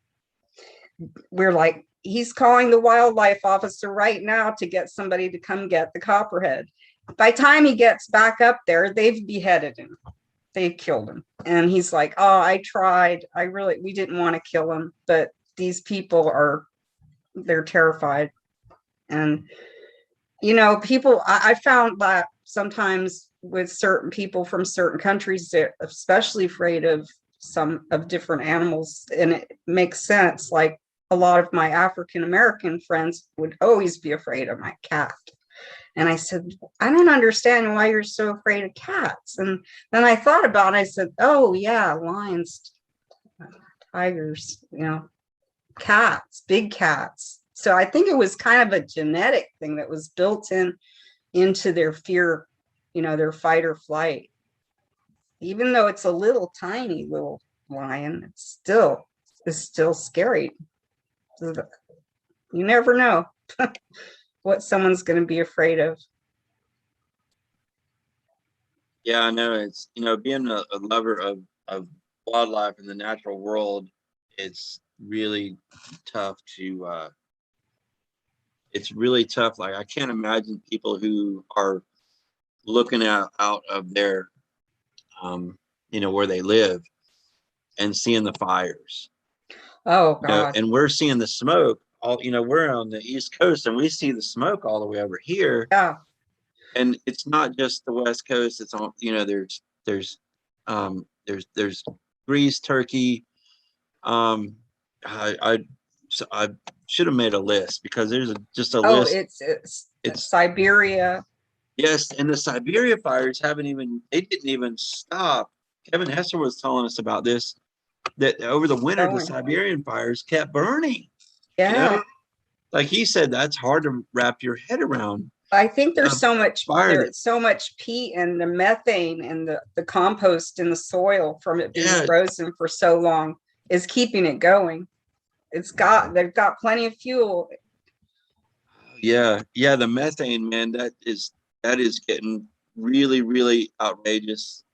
we're like, he's calling the wildlife officer right now to get somebody to come get the copperhead. By the time he gets back up there, they've beheaded him. They killed him. And he's like, oh, I tried. We didn't want to kill him, but these people they're terrified. And, people, I found that sometimes with certain people from certain countries, they're especially afraid of some of different animals, and it makes sense. Like a lot of my African American friends would always be afraid of my cat. And I said, I don't understand why you're so afraid of cats. And then I thought about it. I said, oh yeah, lions, tigers, cats, big cats. So I think it was kind of a genetic thing that was built into their fear, their fight or flight. Even though it's a little tiny little lion, it's still scary. You never know what someone's going to be afraid of. Yeah, I know. It's, being a lover of wildlife in the natural world, it's really tough to, it's really tough. Like, I can't imagine people who are looking out of their, where they live and seeing the fires. Oh God. And we're seeing the smoke all, we're on the East Coast and we see the smoke all the way over here. Yeah. And it's not just the West Coast. It's on, there's Greece, Turkey. I should have made a list because there's just a list. It's Siberia. Yes, and the Siberia fires they didn't even stop. Kevin Hester was telling us about this, that over the winter, the Siberian fires kept burning. Yeah. Like he said, that's hard to wrap your head around. I think there's so much fire. There's so much peat and the methane and the compost in the soil from it being frozen for so long is keeping it going. They've got plenty of fuel. Yeah, the methane, man, that is getting really, really outrageous.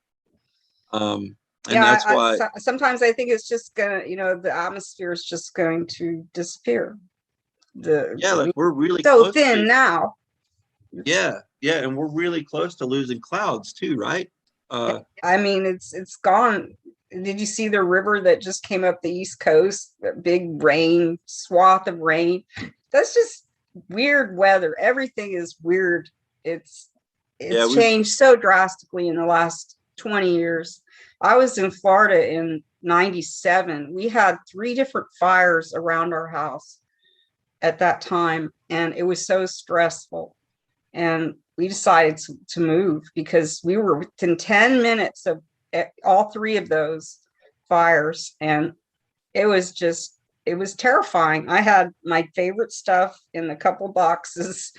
And that's why sometimes I think it's just gonna, the atmosphere is just going to disappear. Like we're really so thin now. Yeah, and we're really close to losing clouds too, right? I mean, it's gone. Did you see the river that just came up the East Coast? That big rain, swath of rain. That's just weird weather. Everything is weird. It's changed so drastically in the last 20 years. I was in Florida in 97. We had 3 different fires around our house at that time, and it was so stressful. And we decided to move because we were within 10 minutes of all 3 of those fires. And it was terrifying. I had my favorite stuff in a couple boxes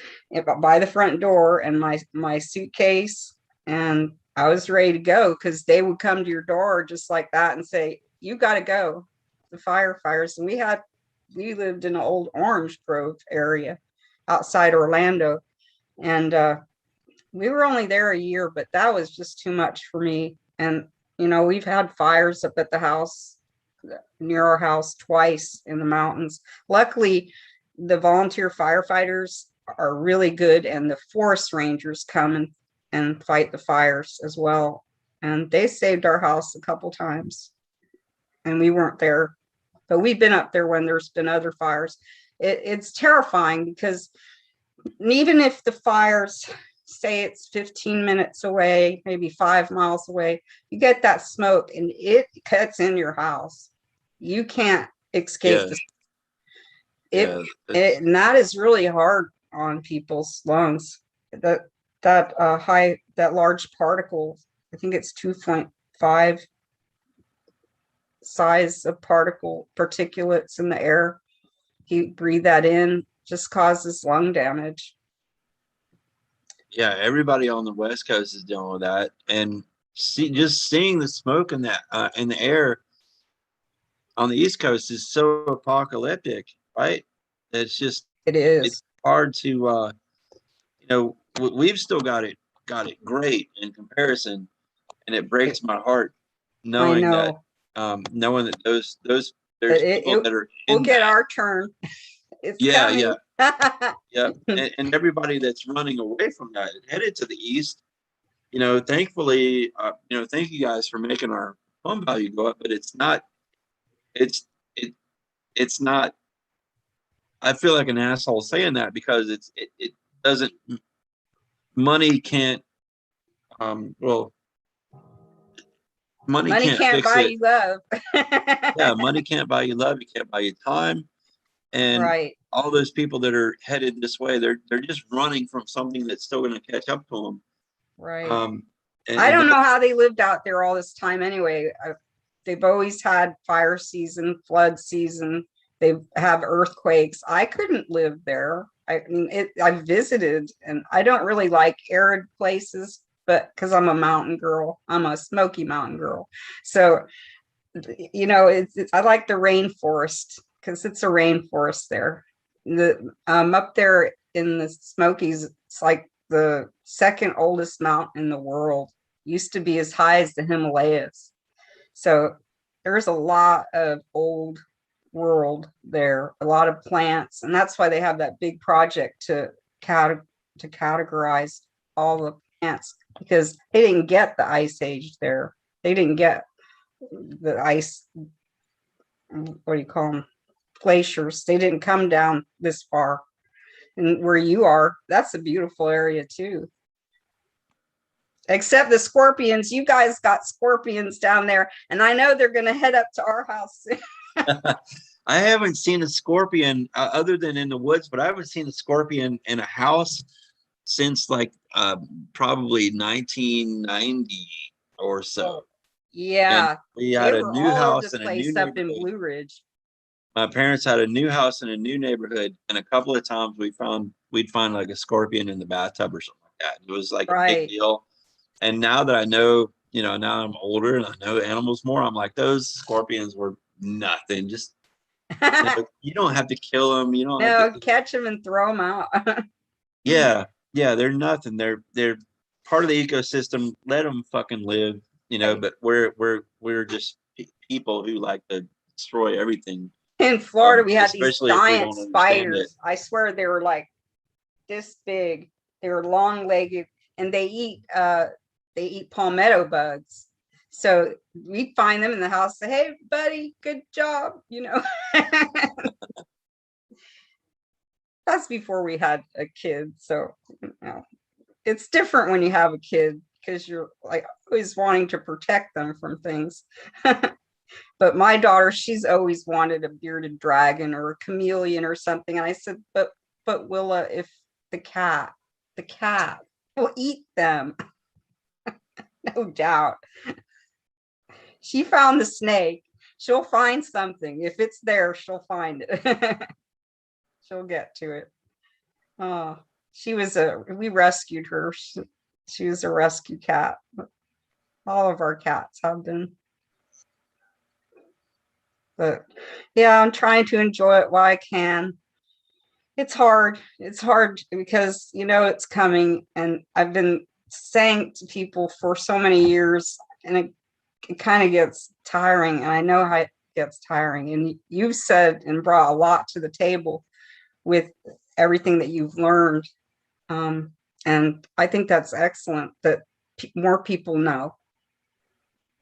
by the front door and my suitcase. And I was ready to go because they would come to your door just like that and say, you got to go. The firefighters. And we lived in an old orange grove area outside Orlando. And we were only there a year, but that was just too much for me. And, we've had fires up at the house, near our house, twice in the mountains. Luckily, the volunteer firefighters are really good, and the forest rangers come and fight the fires as well. And they saved our house a couple times. And we weren't there, but we've been up there when there's been other fires. It's terrifying because even if the fires, say it's 15 minutes away, maybe 5 miles away, you get that smoke and it cuts in your house. You can't escape and that is really hard on people's lungs. That large particle, I think it's 2.5 size of particulates in the air. You breathe that in, just causes lung damage. Yeah, everybody on the West Coast is dealing with that, and just seeing the smoke in the air on the East Coast is so apocalyptic, right? It is. It's hard to, we've still got it great in comparison, and it breaks my heart knowing that those there's people that are we'll get our turn. It's coming. Yeah. And everybody that's running away from that, headed to the east, thankfully, thank you guys for making our home value go up, but it's not, it's not, I feel like an asshole saying that because it doesn't, money can't, money Money can't can't fix buy it. you love. Yeah, money can't buy you love. You can't buy you time. And Right. all those people that are headed this way, they're just running from something that's still going to catch up to them. Right. And, I and don't know that's, how they lived out there all this time anyway. They've always had fire season, flood season. They have earthquakes. I couldn't live there. I mean, I visited, and I don't really like arid places, but because I'm a mountain girl, I'm a Smoky Mountain girl. So, I like the rainforest because it's a rainforest there. The Up there in the Smokies, it's like the second oldest mountain in the world. Used to be as high as the Himalayas. So there's a lot of old world there, a lot of plants, and that's why they have that big project to categorize all the plants, because they didn't get the ice age there. They didn't get the ice, what do you call them, glaciers. They didn't come down this far. And where you are, that's a beautiful area too. Except the scorpions. You guys got scorpions down there, and I know they're going to head up to our house soon. I haven't seen a scorpion other than in the woods, but I haven't seen a scorpion in a house since like probably 1990 or so. And Yeah, we they had a were new all over house the in a new place up in neighborhood. Blue Ridge. My parents had a new house in a new neighborhood, and a couple of times we'd find like a scorpion in the bathtub or something like that. It was like a big Right. deal. And now that I know, now I'm older and I know animals more, I'm like, those scorpions were nothing. Just you don't have to kill them. You don't have to. No, catch them and throw them out. Yeah, yeah, they're nothing. They're part of the ecosystem. Let them fucking live. Right. But we're just people who like to destroy everything. In Florida, we had these Especially if we giant don't understand it. spiders. I swear they were like this big. They were long legged, and they eat palmetto bugs. So we'd find them in the house, say, "Hey, buddy, good job." That's before we had a kid. So it's different when you have a kid because you're like always wanting to protect them from things. But my daughter, she's always wanted a bearded dragon or a chameleon or something. And I said, but Willa, if the cat will eat them, no doubt. She found the snake. She'll find something. If it's there, she'll find it. She'll get to it. Oh, we rescued her. She was a rescue cat. All of our cats have been. But yeah, I'm trying to enjoy it while I can. It's hard. It's hard because it's coming, and I've been saying to people for so many years, and it kind of gets tiring, and I know how it gets tiring. And you've said and brought a lot to the table with everything that you've learned. And I think that's excellent that more people know,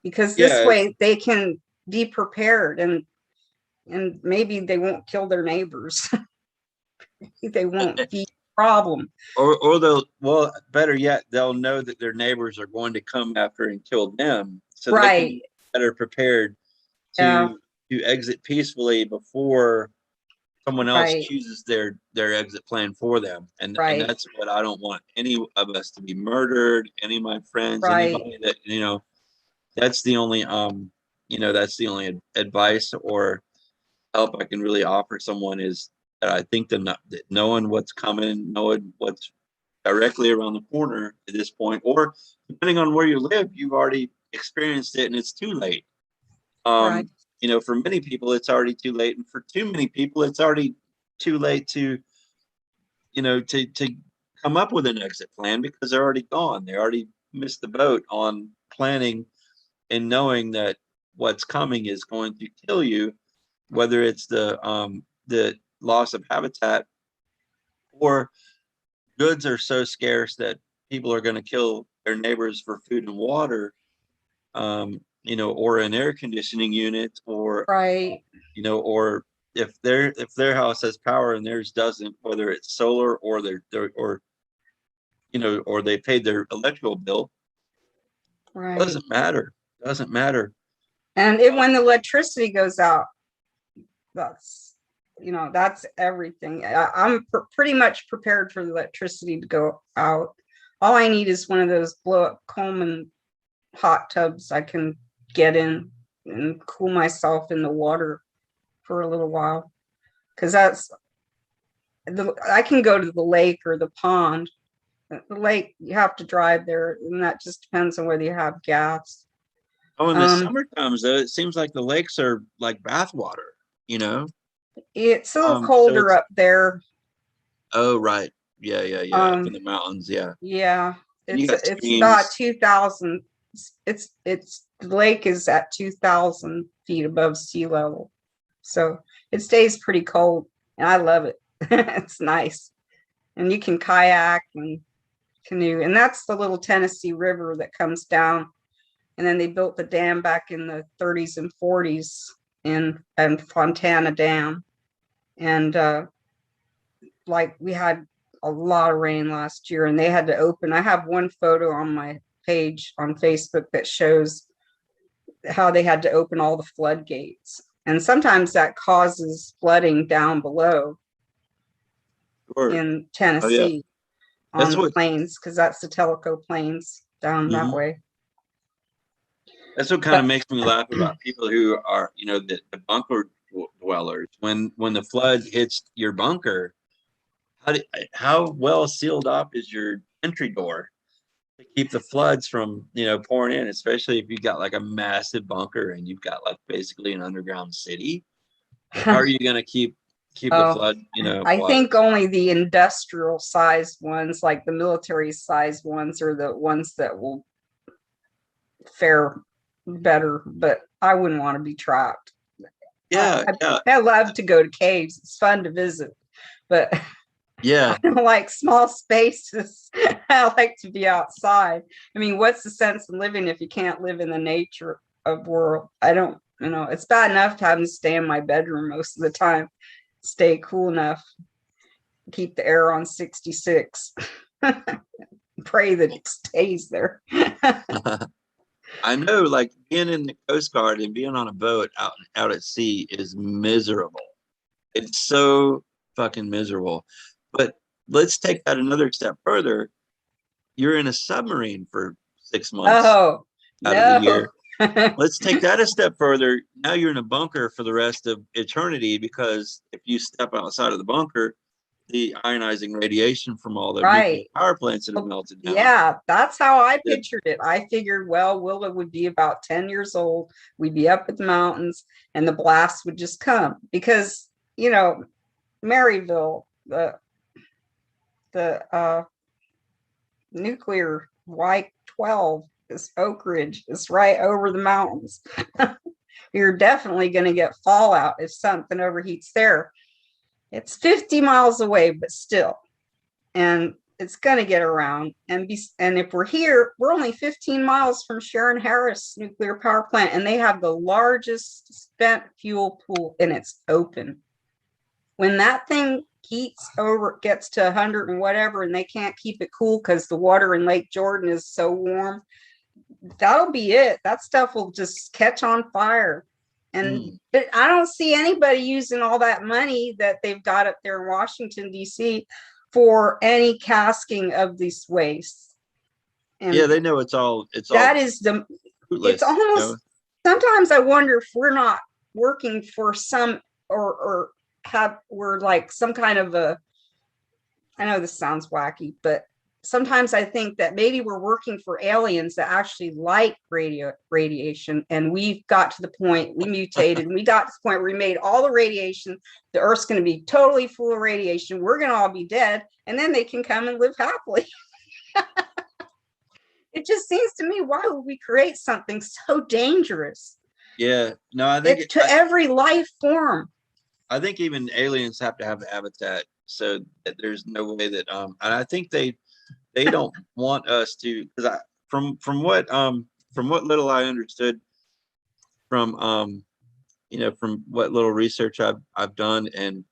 because this Yeah, way they can be prepared, and maybe they won't kill their neighbors. They won't be a problem. or better yet, they'll know that their neighbors are going to come after and kill them, so they can Right. be better prepared Yeah. to exit peacefully before someone else Right. chooses their exit plan for them. And Right. that's what I don't want any of us to be murdered, any of my friends, Right. anybody that that's the only that's the only advice or help I can really offer someone, is that I think that knowing what's coming, knowing what's directly around the corner at this point, or depending on where you live, you've already experienced it and it's too late. Right. For many people, it's already too late, and for too many people, it's already too late to to come up with an exit plan, because they're already gone. They already missed the boat on planning and knowing that what's coming is going to kill you, whether it's the loss of habitat, or goods are so scarce that people are going to kill their neighbors for food and water, or an air conditioning unit, Right. or if their house has power and theirs doesn't, whether it's solar or or they paid their electrical bill, Right. doesn't matter. Doesn't matter. And when the electricity goes out, that's, that's everything. I'm pretty much prepared for the electricity to go out. All I need is one of those blow up Coleman hot tubs I can get in and cool myself in the water for a little while. Because I can go to the lake or the pond. The lake, you have to drive there, and that just depends on whether you have gas. Oh, when the summer comes, though, it seems like the lakes are like bathwater, you know? It's a little So colder it's, up there. oh, right. Yeah, yeah, yeah. Up in the mountains, yeah. Yeah, And you got it's about streams. 2,000. It's the lake is at 2,000 feet above sea level, so it stays pretty cold, and I love it. It's nice, and you can kayak and canoe, and that's the little Tennessee River that comes down. And then they built the dam back in the 30s and 40s in Fontana Dam, and like we had a lot of rain last year, and they had to open. I have one photo on my page on Facebook that shows how they had to open all the floodgates, and sometimes that causes flooding down below Sure. in Oh, yeah. Tennessee on That's the what, plains, because that's the Tellico Plains down that mhm. way. That's what kind of But makes me laugh about people who are, the bunker dwellers. When the flood hits your bunker, how well sealed up is your entry door to keep the floods from, pouring in, especially if you've got like a massive bunker and you've got like basically an underground city. How are you going to keep the oh, flood, I water? think only the industrial sized ones, like the military sized ones, are the ones that will fare better. But I wouldn't want to be trapped. Yeah, yeah, I love to go to caves. It's fun to visit, but yeah. I don't like small spaces. I like to be outside. I mean, what's the sense in living if you can't live in the nature of world? I don't, it's bad enough to have to stay in my bedroom most of the time, stay cool enough, keep the air on 66. Pray that it stays there. I know, like being in the Coast Guard and being on a boat out at sea is miserable. It's so fucking miserable. But let's take that another step further. You're in a submarine for 6 months Oh, out of the no. year. Let's take that a step further. Now you're in a bunker for the rest of eternity, because if you step outside of the bunker, the ionizing radiation from all the nuclear Right. power plants that have melted down. Yeah, that's how I Yeah. pictured it. I figured, well, Willa would be about 10 years old. We'd be up at the mountains and the blast would just come because, Maryville, the nuclear Y-12 is Oak Ridge. It's right over the mountains. You're definitely going to get fallout if something overheats there. It's 50 miles away, but still. And it's going to get around. And if we're here, we're only 15 miles from Sharon Harris nuclear power plant, and they have the largest spent fuel pool, and it's open. When that thing gets to 100 and whatever, and they can't keep it cool because the water in Lake Jordan is so warm, that'll be it. That stuff will just catch on fire. And but I don't see anybody using all that money that they've got up there in Washington, D.C. for any casking of these wastes. And Yeah, they know it's all it's fruitless, almost, sometimes I wonder if we're not working for some, or we're like some kind of I know this sounds wacky, but sometimes I think that maybe we're working for aliens that actually like radiation, and we've got to the point, we mutated, and we got to the point where we made all the radiation, the Earth's going to be totally full of radiation, we're going to all be dead, and then they can come and live happily. It just seems to me, why would we create something so dangerous? Yeah, no, I think to every life form. I think even aliens have to have a habitat, so that there's no way that and I think they don't want us to, because from what little I understood from from what little research I've done, and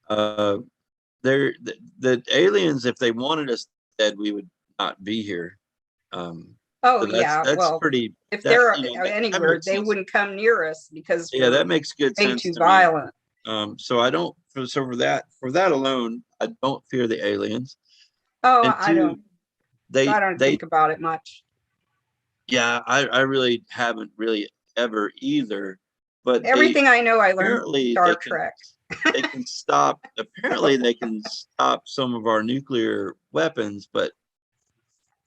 the aliens, if they wanted us dead, we would not be here. Oh, So yeah. that's Well, pretty, if that, they're you know, that anywhere, makes they sense. wouldn't come near us because Yeah, we're that makes good way sense too to me. violent. So I don't, so for that alone, I don't fear the aliens. Oh, And two, I don't they, think about it much. yeah, I really haven't really ever either. But Everything I know, I learned from apparently Star Trek. they can stop. Apparently they can stop some of our nuclear weapons, but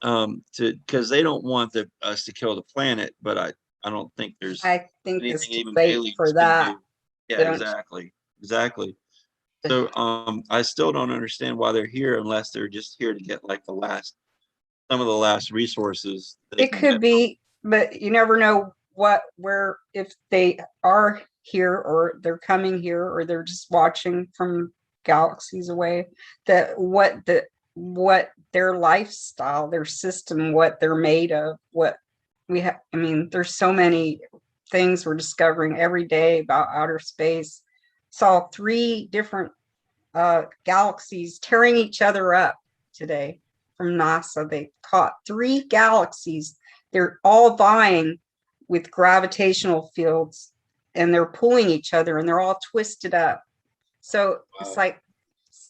to because they don't want us to kill the planet. But I don't think there's I think it's anything too even late for aliens can that. do. Yeah, They don't. exactly. So I still don't understand why they're here unless they're just here to get like some of the last resources they It can could get. be, but you never know where, if they are here or they're coming here or they're just watching from galaxies away, that what their lifestyle, their system, what they're made of, what we have. I mean, there's so many things we're discovering every day about outer space. Saw 3 different galaxies tearing each other up today from NASA. They caught 3 galaxies. They're all vying with gravitational fields and they're pulling each other and they're all twisted up. So it's Wow. like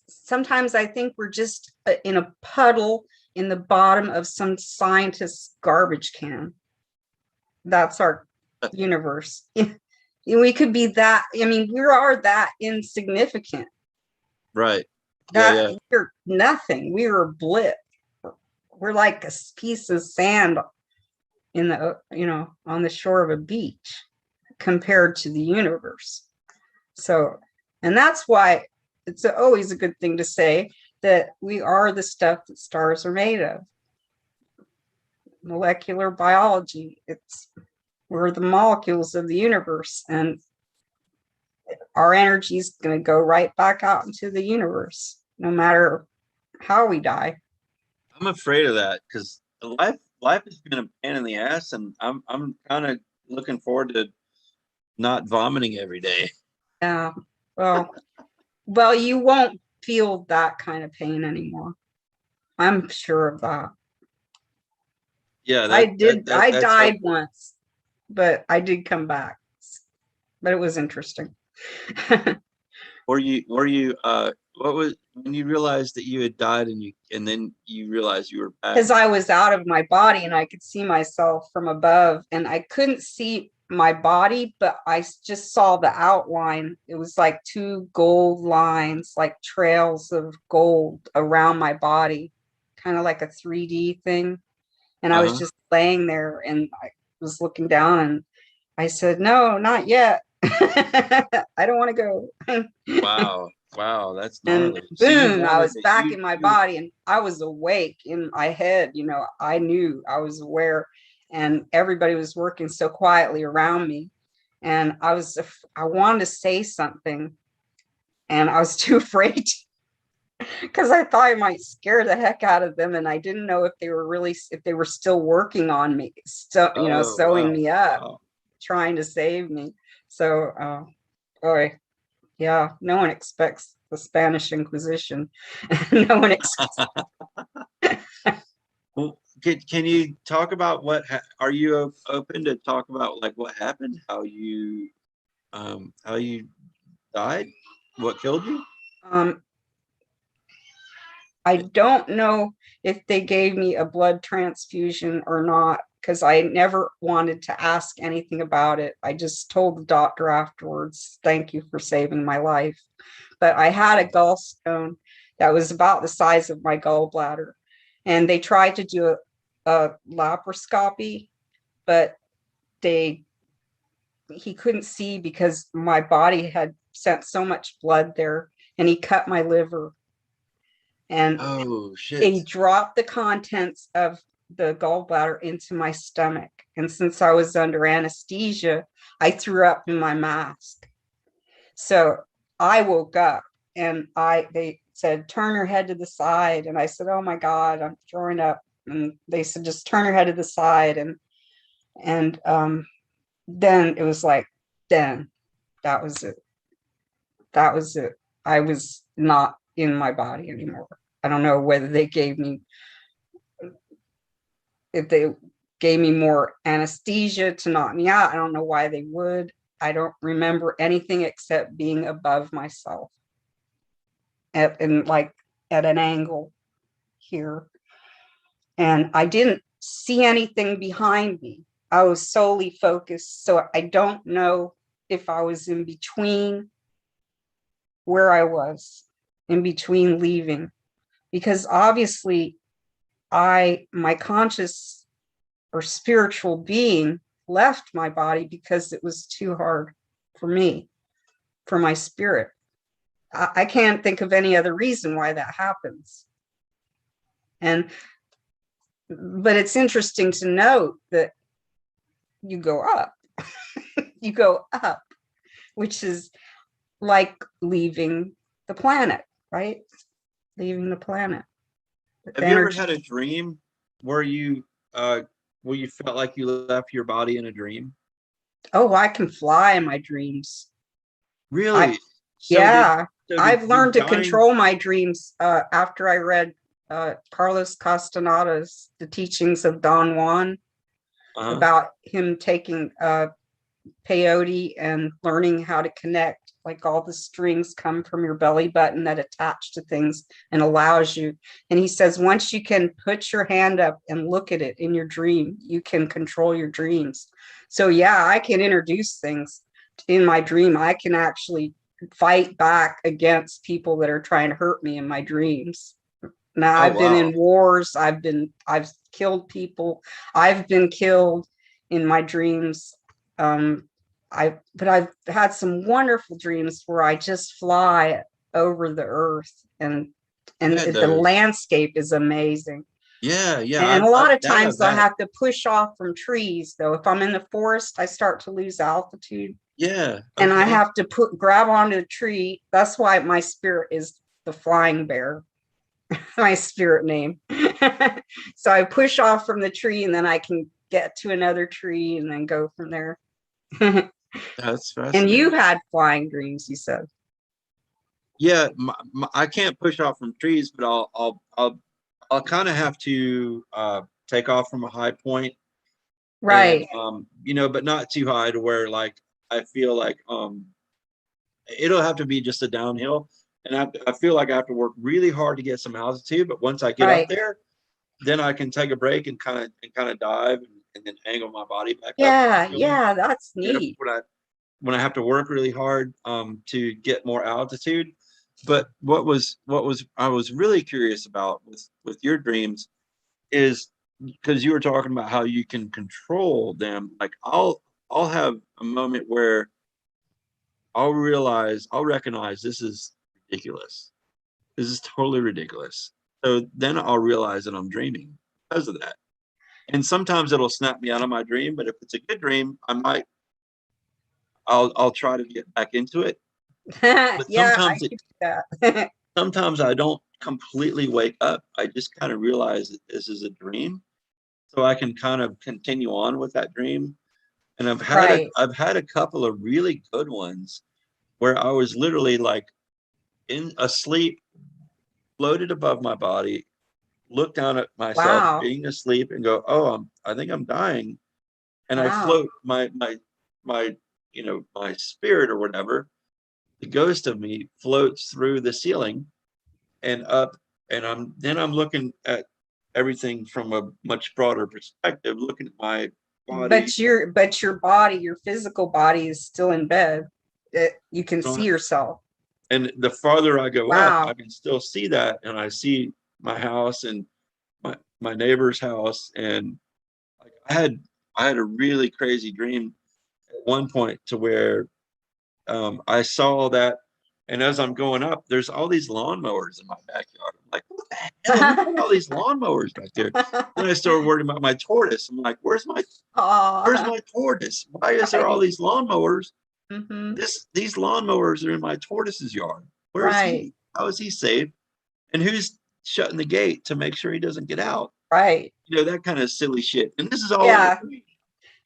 sometimes I think we're just in a puddle in the bottom of some scientist's garbage can. That's our universe. We could be that. I mean, we are that insignificant. Right. Yeah, That yeah. we're nothing. We are a blip. We're like a piece of sand in the on the shore of a beach compared to the universe. So, and that's why it's always a good thing to say that we are the stuff that stars are made of. Molecular biology. We're the molecules of the universe, and our energy is going to go right back out into the universe, no matter how we die. I'm afraid of that because life has been a pain in the ass, and I'm kind of looking forward to not vomiting every day. Yeah. Well, you won't feel that kind of pain anymore. I'm sure of that. Yeah, I that's died helpful. once, but I did come back. But it was interesting. Were you what was when you realized that you had died and then you realized you were back? Because I was out of my body and I could see myself from above, and I couldn't see my body, but I just saw the outline. It was like 2 gold lines, like trails of gold around my body, kind of like a 3D thing. And I was Uh-huh. just laying there and I was looking down and I said, no, not yet. I don't want to go. Wow. Wow, that's And gnarly. So you boom, I wanted was that back in my body and I was awake in my head. I knew, I was aware, and everybody was working so quietly around me. And I wanted to say something and I was too afraid because I thought I might scare the heck out of them. And I didn't know if they were still working on me, so, Oh, sewing wow. me up, Wow. trying to save me. So, boy, yeah, no one expects the Spanish Inquisition. No one expects. Well, can you talk about are you open to talk about like what happened, how you died, what killed you? Um, I don't know if they gave me a blood transfusion or not because I never wanted to ask anything about it. I just told the doctor afterwards, "Thank you for saving my life." But I had a gallstone that was about the size of my gallbladder, and they tried to do a laparoscopy, but he couldn't see because my body had sent so much blood there, and he cut my liver. And Oh he shit. dropped the contents of the gallbladder into my stomach. And since I was under anesthesia, I threw up in my mask. So I woke up and they said, turn your head to the side. And I said, oh my God, I'm throwing up. And they said, just turn your head to the side. And then it was like, then that was it. That was it. I was not in my body anymore. I don't know whether they gave me, if they gave me more anesthesia to knock me out. I don't know why they would. I don't remember anything except being above myself and like at an angle here. And I didn't see anything behind me. I was solely focused. So I don't know if I was in between where I was, in between leaving, because obviously my conscious or spiritual being left my body because it was too hard for me, for my spirit. I can't think of any other reason why that happens. But it's interesting to note that you go up, you go up, which is like leaving the planet, right? Leaving the planet. Have you ever had a dream where you felt like you left your body in a dream? Oh, I can fly in my dreams. Really? Yeah, did I've you learned to dying- control my dreams after I read Carlos Castaneda's The Teachings of Don Juan, about him taking peyote and learning how to connect. Like all the strings come from your belly button that attach to things and allows you. And he says, once you can put your hand up and look at it in your dream, you can control your dreams. So yeah, I can introduce things in my dream. I can actually fight back against people that are trying to hurt me in my dreams. Now, I've been in wars. I've killed people. I've been killed in my dreams. But I've had some wonderful dreams where I just fly over the earth, and the landscape is amazing. Yeah. And a lot of times I have to push off from trees, though. If I'm in the forest, I start to lose altitude. Yeah. And I have to grab onto the tree. That's why my spirit is the flying bear. My spirit name. So I push off from the tree, and then I can get to another tree and then go from there. That's fascinating. And you had flying dreams, you said. Yeah, I can't push off from trees, but I'll kind of have to take off from a high point, right? And, but not too high to where like I feel like it'll have to be just a downhill, and I feel like I have to work really hard to get some altitude. But once I get up there, then I can take a break and kind of dive and then angle my body back up. Yeah, that's neat. When I have to work really hard to get more altitude. But what I was really curious about with your dreams is because you were talking about how you can control them. Like I'll have a moment where I'll recognize this is ridiculous. This is totally ridiculous. So then I'll realize that I'm dreaming because of that. And sometimes it'll snap me out of my dream, but if it's a good dream, I'll try to get back into it. But Yeah, I can do that. Sometimes I don't completely wake up. I just kind of realize that this is a dream, so I can kind of continue on with that dream. And I've had a couple of really good ones where I was literally like in asleep, floated above my body, look down at myself being asleep, and go, "Oh, I think I'm dying," and I float my spirit or whatever. The ghost of me floats through the ceiling and up, and I'm looking at everything from a much broader perspective, looking at my body. But your body, your physical body is still in bed. You can see yourself. And the farther I go up, I can still see that, and I see my house and my neighbor's house. And like I had a really crazy dream at one point to where I saw that, and as I'm going up, there's all these lawnmowers in my backyard. I'm like, what the hell? Who put all these lawnmowers back there? Then I started worrying about my tortoise. I'm like, where's my tortoise? Why is there all these lawnmowers? These lawnmowers are in my tortoise's yard. Where is he? How is he safe? And who's shutting the gate to make sure he doesn't get out? Right. That kind of silly shit. And this is all. Yeah.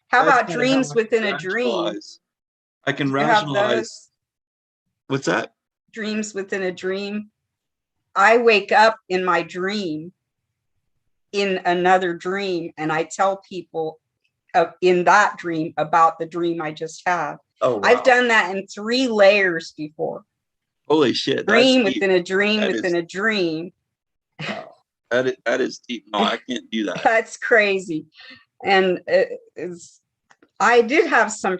How about dreams within a dream? I can rationalize. What's that? Dreams within a dream. I wake up in my dream in another dream, and I tell people in that dream about the dream I just had. Oh, wow. I've done that in 3 layers before. Holy shit. Dream That's deep. within a dream That within is- a dream. Wow. That is deep. No, I can't do that. That's crazy. And I did have some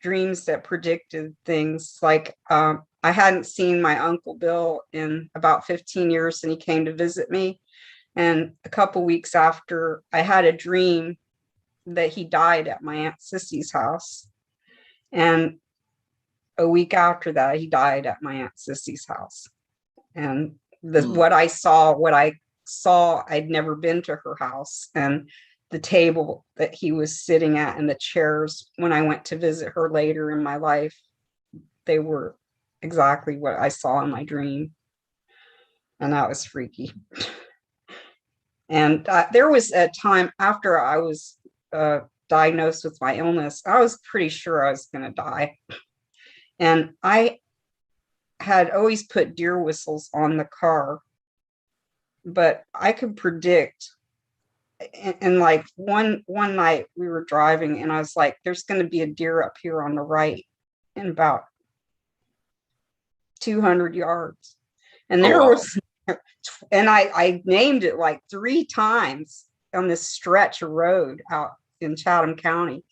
dreams that predicted things. Like I hadn't seen my Uncle Bill in about 15 years, and he came to visit me. And a couple weeks after, I had a dream that he died at my Aunt Sissy's house. And a week after that, he died at my Aunt Sissy's house. And what I saw, I'd never been to her house. And the table that he was sitting at and the chairs, when I went to visit her later in my life, they were exactly what I saw in my dream. And that was freaky. And there was a time after I was diagnosed with my illness, I was pretty sure I was going to die. And I had always put deer whistles on the car, but I could predict. And like one night we were driving, and I was like, there's going to be a deer up here on the right in about 200 yards. And there was, and I named it like 3 times on this stretch of road out in Chatham County.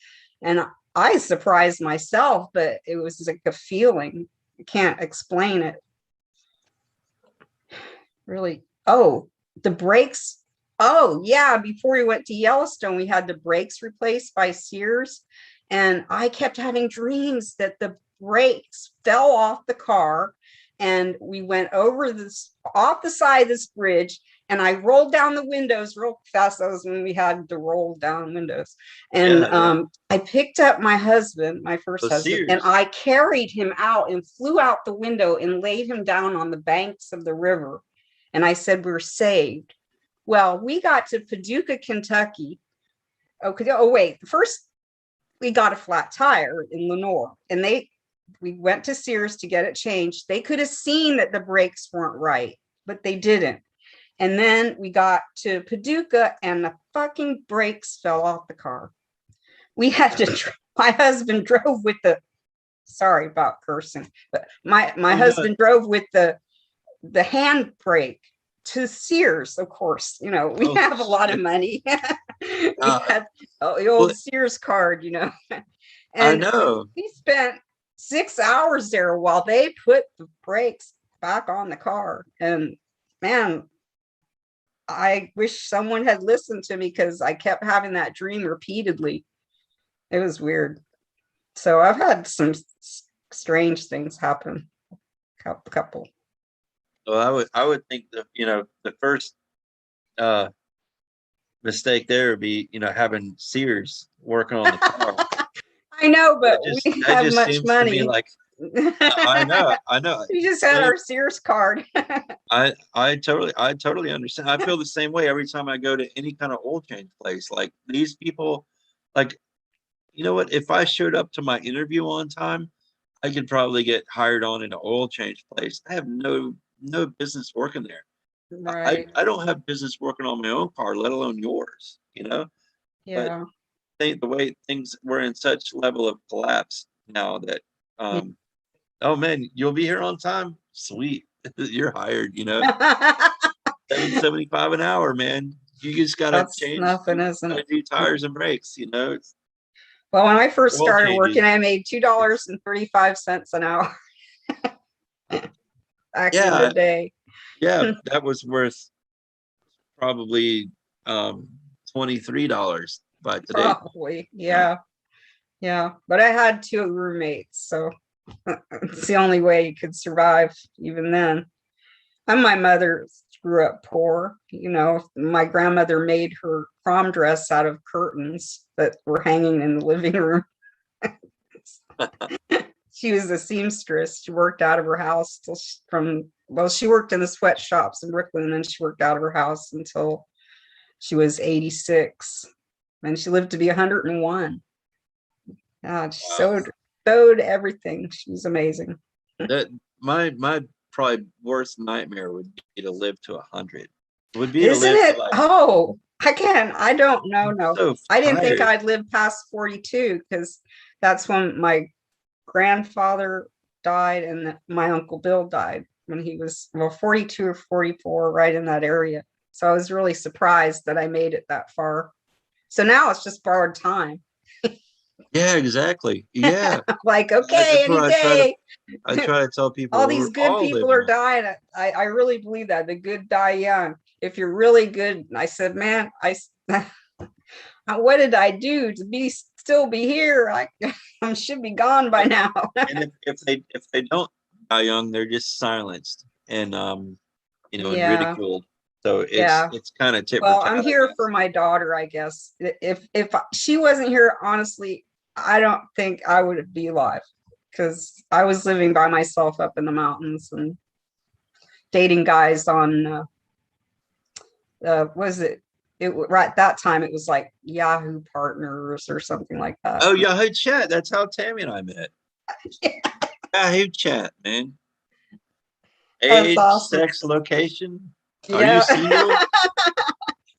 And I surprised myself, but it was like a feeling. I can't explain it. Really. Oh, the brakes. Oh, yeah. Before we went to Yellowstone, we had the brakes replaced by Sears. And I kept having dreams that the brakes fell off the car. And we went over this off the side of this bridge, and I rolled down the windows real fast. That was when we had to roll down windows. And I picked up my husband, my first husband, and I carried him out and flew out the window and laid him down on the banks of the river. And I said, we're saved. Well, we got to Paducah, Kentucky. Okay. Oh, wait. First, we got a flat tire in Lenore, and we went to Sears to get it changed. They could have seen that the brakes weren't right, but they didn't. And then we got to Paducah, and the fucking brakes fell off the car. We had to, my husband drove with the, sorry about cursing, but my husband drove with the handbrake to Sears, of course. You know, we have a lot of money. We had the old Sears card, you know. And I know. we spent 6 hours there while they put the brakes back on the car. And man, I wish someone had listened to me, because I kept having that dream repeatedly. It was weird. So I've had some strange things happen. Couple. Well, I would think that, you know, the first mistake there would be, you know, having Sears working on the car. I know, but we have much money. Like, I know. We just had our Sears card. I totally understand. I feel the same way every time I go to any kind of oil change place. Like, these people, like, you know what? If I showed up to my interview on time, I could probably get hired on in an oil change place. I have no business working there. Right. I don't have business working on my own car, let alone yours, you know? Yeah. But the way things, we're in such level of collapse now that, oh man, you'll be here on time. Sweet. You're hired, you know, $7.75 an hour, man. You just got to change. Nothing, isn't it? Do tires and brakes, you know? Well, when I first started working, I made $2.35 an hour. Back in the day. Yeah, that was worth probably $23 by today. Probably, yeah. Yeah, but I had 2 roommates, so it's the only way you could survive even then. And my mother grew up poor. You know, my grandmother made her prom dress out of curtains that were hanging in the living room. She was a seamstress. She worked out of her house till she worked in the sweatshops in Brooklyn, and then she worked out of her house until she was 86. And she lived to be 101. God, she sewed everything. She was amazing. That my probably worst nightmare would be to live to 100. would be to Isn't live to it? like Oh, I don't know. No, so I didn't think tired. I'd live past 42 because that's when my grandfather died and my uncle Bill died when he was, well, 42 or 44, right in that area. So I was really surprised that I made it that far. So now it's just borrowed time. Yeah, exactly. Yeah. Like, okay, That's what any day. I try to tell All people we're these good all people living are long. dying. I really believe that the good die young. If you're really good, and I said, man, what did I do to be still be here? I should be gone by now. And if they don't die young, they're just silenced and and Yeah, ridiculed. So yeah. it's kind of tit for Well, I'm tat, I here for guess. my daughter, I guess. If she wasn't here, honestly, I don't think I would be alive because I was living by myself up in the mountains and dating guys on was it right at that time it was like Yahoo Partners or something like that. Oh, Yahoo Chat. That's how Tammy and I met. Yahoo Chat, man. That's Age, awesome. sex, location. Are you Yeah. single?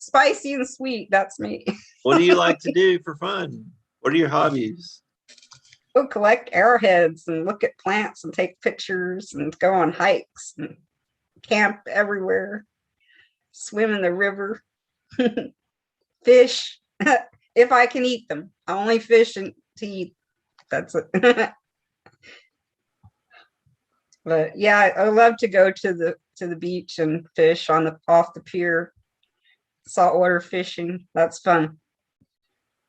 Spicy and sweet, that's me. What do you like to do for fun? What are your hobbies? Go collect arrowheads and look at plants and take pictures and go on hikes and camp everywhere, swim in the river, fish if I can eat them. I only fish and to eat. That's it. But yeah, I love to go to the beach and fish on the off the pier, saltwater fishing. That's fun.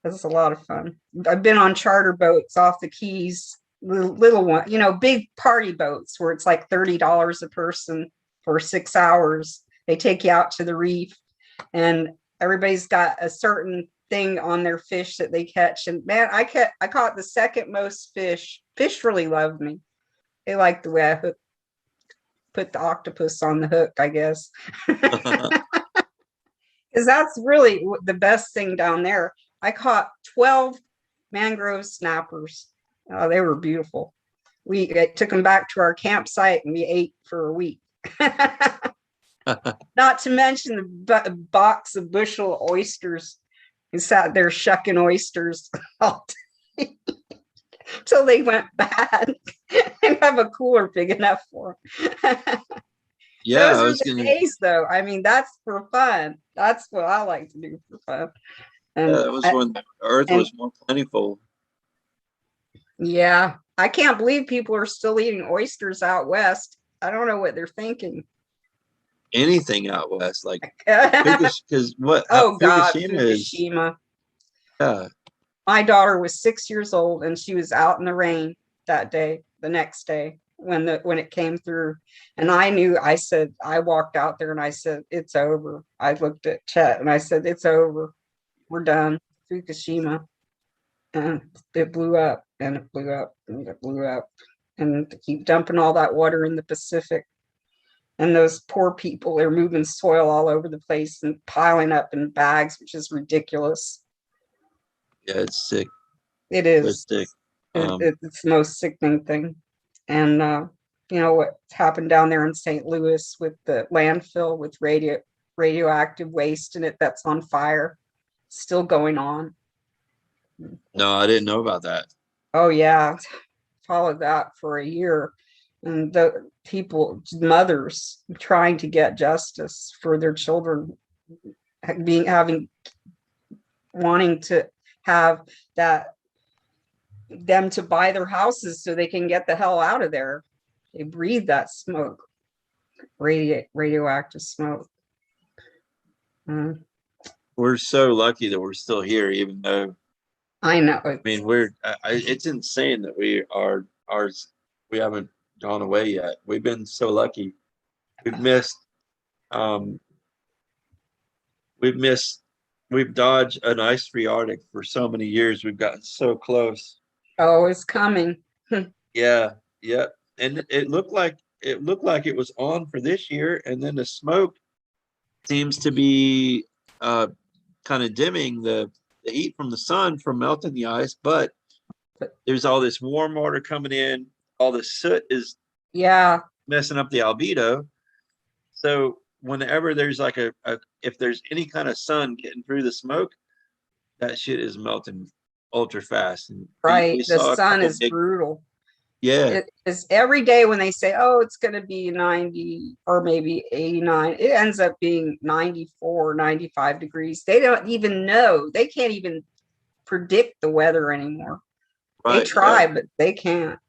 That's a lot of fun. I've been on charter boats off the Keys, little one, big party boats where it's like $30 a person for 6 hours. They take you out to the reef, and everybody's got a certain thing on their fish that they catch. And man, I caught the second most fish. Fish really love me. They like the way I put the octopus on the hook, I guess. Because that's really the best thing down there. I caught 12 mangrove snappers. Oh, they were beautiful. We took them back to our campsite and we ate for a week. Not to mention the box of bushel oysters. We sat there shucking oysters all day until they went bad. I have a cooler big enough for them. Yeah, Those I are was the gonna. days, though. I mean, that's for fun. That's what I like to do for fun. Yeah, And that was when Earth and was more plentiful. yeah, I can't believe people are still eating oysters out west. I don't know what they're thinking. Anything out west, like Oh because what God, Fukushima is. Fukushima. Yeah, My daughter was 6 years old and she was out in the rain that day, the next day when it came through. And I walked out there and I said, it's over. I looked at Chet and I said, it's over. We're done. Fukushima. And it blew up and it blew up and it blew up. And to keep dumping all that water in the Pacific. And those poor people, they're moving soil all over the place and piling up in bags, which is ridiculous. yeah, it's sick. It So is. sick. It's the most sickening thing. And what's happened down there in St. Louis with the landfill with radioactive waste in it that's on fire, still going on. No, I didn't know about that. Oh yeah, followed that for a year, and the people, mothers, trying to get justice for their children wanting to have that them to buy their houses so they can get the hell out of there. They breathe that smoke, radioactive smoke. Mm, We're so lucky that we're still here, even though I know. I mean it's insane that we haven't gone away yet. We've been so lucky. We've missed um we've missed we've dodged an ice-free Arctic for so many years. We've gotten so close. Oh, it's coming. Yeah, yeah. And it looked like it was on for this year, and then the smoke seems to be kind of dimming the heat from the sun from melting the ice, but there's all this warm water coming in. All the soot is Yeah. messing up the albedo. So whenever there's like if there's any kind of sun getting through the smoke, that shit is melting ultra fast. And we Right. The saw a sun couple is big, brutal. yeah, It is every day when they say, oh, it's going to be 90 or maybe 89, it ends up being 94, 95 degrees. They don't even know. They can't even predict the weather anymore. They right, yeah, try, but they can't.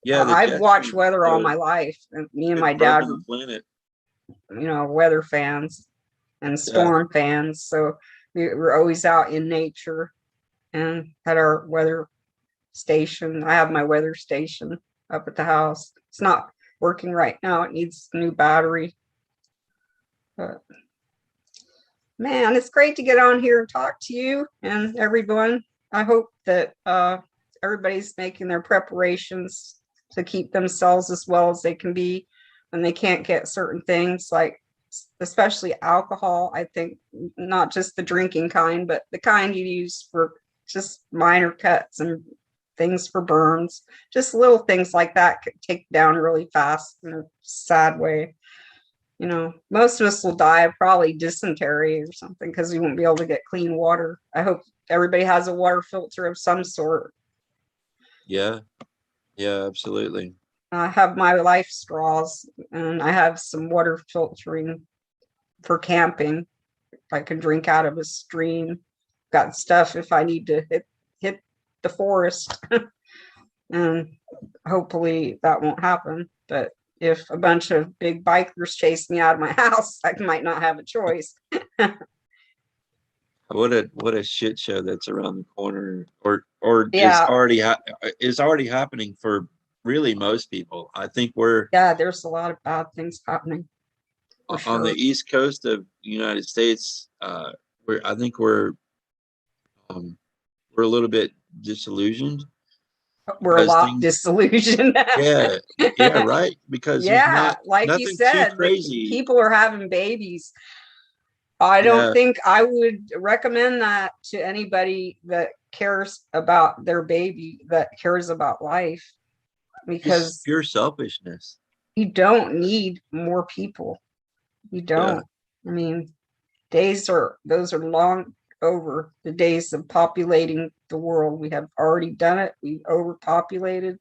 yeah. The I've watched Jetsons weather all my life. And me and my had dad broken were, the planet. weather fans and Yeah, storm fans. So we were always out in nature and had our weather station. I have my weather station up at the house. It's not working right now. It needs a new battery. But man, it's great to get on here and talk to you and everyone. I hope that everybody's making their preparations to keep themselves as well as they can be when they can't get certain things, like especially alcohol. I think not just the drinking kind, but the kind you use for just minor cuts and things for burns. Just little things like that could take down really fast in a sad way. Most of us will die of probably dysentery or something because we won't be able to get clean water. I hope everybody has a water filter of some sort. yeah, yeah, absolutely. I have my life straws and I have some water filtering for camping. I can drink out of a stream. Got stuff if I need to hit the forest. And hopefully that won't happen. But if a bunch of big bikers chase me out of my house, I might not have a choice. What a shit show that's around the corner, or Yeah, is already happening for really most people. I think we're yeah, there's a lot of bad things happening for on the sure. East Coast of the United States. I think um, we're a little bit disillusioned We're a because lot things, disillusioned. yeah, yeah, right. Because there's Yeah, like you nothing too said, that crazy. people are having babies. I don't Yeah, think I would recommend that to anybody that cares about their baby, that cares about life, just because pure selfishness. you don't need more people. You Yeah, don't. I mean, those are long over, the days of populating the world. We have already done it. We've overpopulated.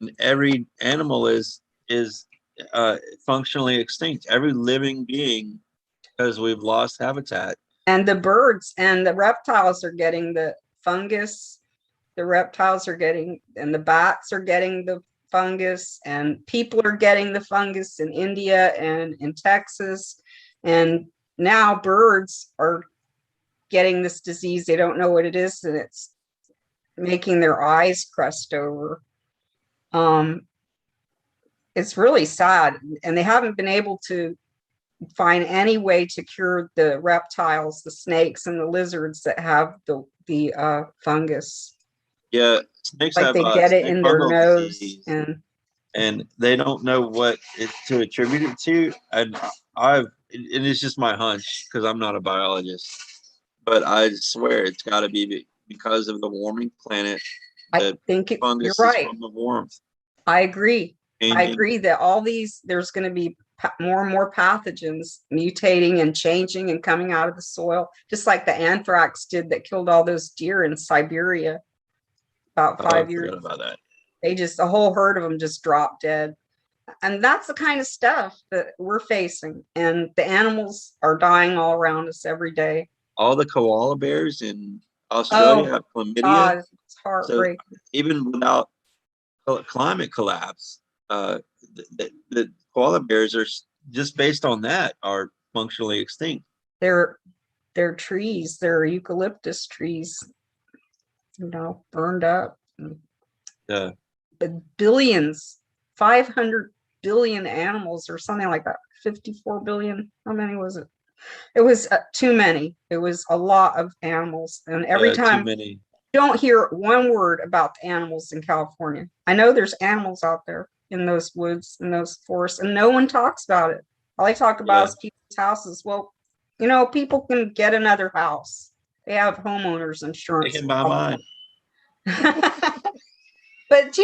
and every animal is functionally extinct. Every living being, because we've lost habitat. And the birds and the reptiles are getting the fungus. The reptiles are getting, and the bats are getting the fungus, and people are getting the fungus in India and in Texas. And now birds are getting this disease. They don't know what it is, and it's making their eyes crust over. Um, it's really sad, and they haven't been able to find any way to cure the reptiles, the snakes, and the lizards that have the fungus. Yeah, snakes Like have they get it snake in their fungal nose, disease, and and they don't know what it's to attribute it to. And it's just my hunch because I'm not a biologist, but I swear it's got to be because of the warming planet. I That think you're fungus is right. from the warmth. I agree. I Changing. agree that all these, there's going to be more and more pathogens mutating and changing and coming out of the soil, just like the anthrax did that killed all those deer in Siberia about Oh, I 5 years. forgot about that. A whole herd of them just dropped dead. And that's the kind of stuff that we're facing. And the animals are dying all around us every day. All the koala bears in Australia Oh, have chlamydia. God, it's So heartbreaking. even without climate collapse, the koala bears are just based on that are functionally extinct. They're trees, they're eucalyptus trees, burned up. Yeah, The billions, 500 billion animals or something like that. 54 billion. How many was it? It was too many. It was a lot of animals. And every yeah, too time many. you don't hear one word about the animals in California. I know there's animals out there in those woods, in those forests, and no one talks about it. All they talk about Yeah, is people's houses. Well, people can get another house. They have homeowners they insurance. can buy mine. But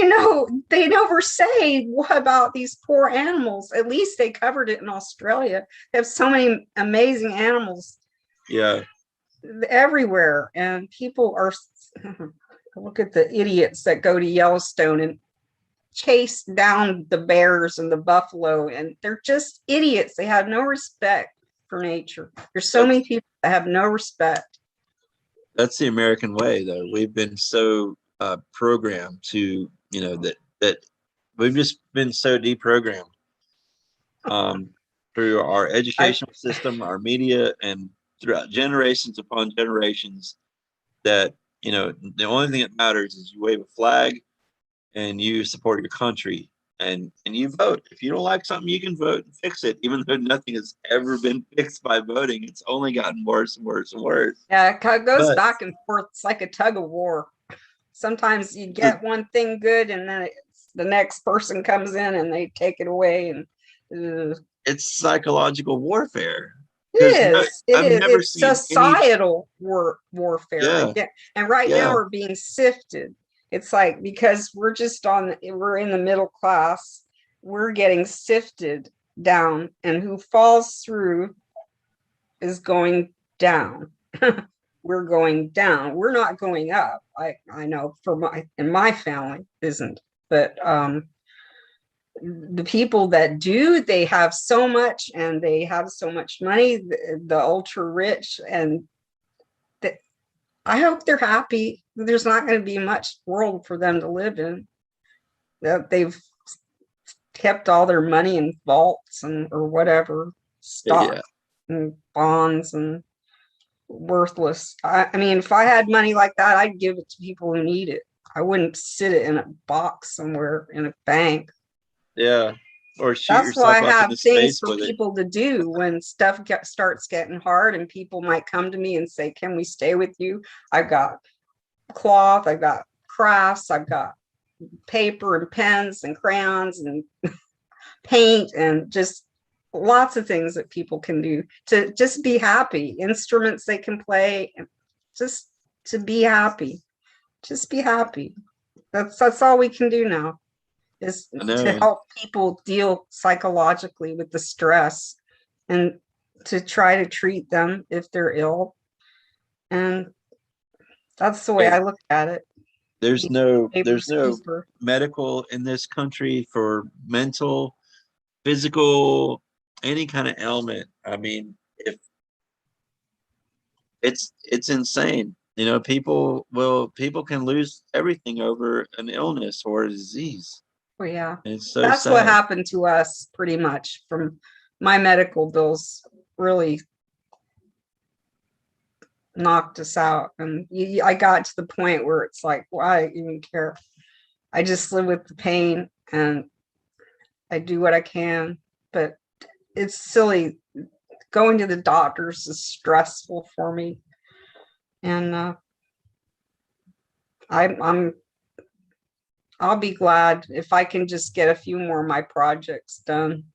they never say what about these poor animals. At least they covered it in Australia. They have so many amazing animals Yeah. everywhere, and people are look at the idiots that go to Yellowstone and chase down the bears and the buffalo, and they're just idiots. They have no respect for nature. There's so many people that have no respect. That's the American way, though. We've been so programmed to, that we've just been so deprogrammed through our educational system, our media, and throughout generations upon generations. That the only thing that matters is you wave a flag and you support your country, and you vote. If you don't like something, you can vote and fix it. Even though nothing has ever been fixed by voting, it's only gotten worse and worse and worse. Yeah, it goes But back and forth. It's like a tug of war. Sometimes you get one thing good, and then the next person comes in and they take it away. And it's psychological warfare. it I've is. never It's seen any. societal warfare. Yeah, And right now yeah, we're being sifted. It's like, because we're in the middle class, we're getting sifted down, and who falls through is going down. We're going down. We're not going up. I know in my family isn't, but the people that do, they have so much, and they have so much money, the ultra rich, and I hope they're happy. There's not going to be much world for them to live in. That they've kept all their money in vaults or whatever, stock yeah. and bonds, and worthless. I mean, if I had money like that, I'd give it to people who need it. I wouldn't sit it in a box somewhere in a bank. Yeah, or shoot That's why I yourself up have into things space for with it. people to do when stuff starts getting hard, and people might come to me and say, "Can we stay with you?" I've got cloth, I've got crafts, I've got paper and pens and crayons and paint, and just lots of things that people can do to just be happy. Instruments they can play, and just to be happy. Just be happy. That's all we can do now, is I to know. help people deal psychologically with the stress, and to try to treat them if they're ill. And that's the way I look at it. There's no Neighbor's keeper. medical in this country for mental, physical, any kind of ailment. I mean, if it's insane. People can lose everything over an illness or a disease. Oh, yeah. And it's so That's what sad. happened to us pretty much. From my medical bills really knocked us out. And I got to the point where it's like, why even care? I just live with the pain, and I do what I can. But it's silly. Going to the doctors is stressful for me. And I'll be glad if I can just get a few more of my projects done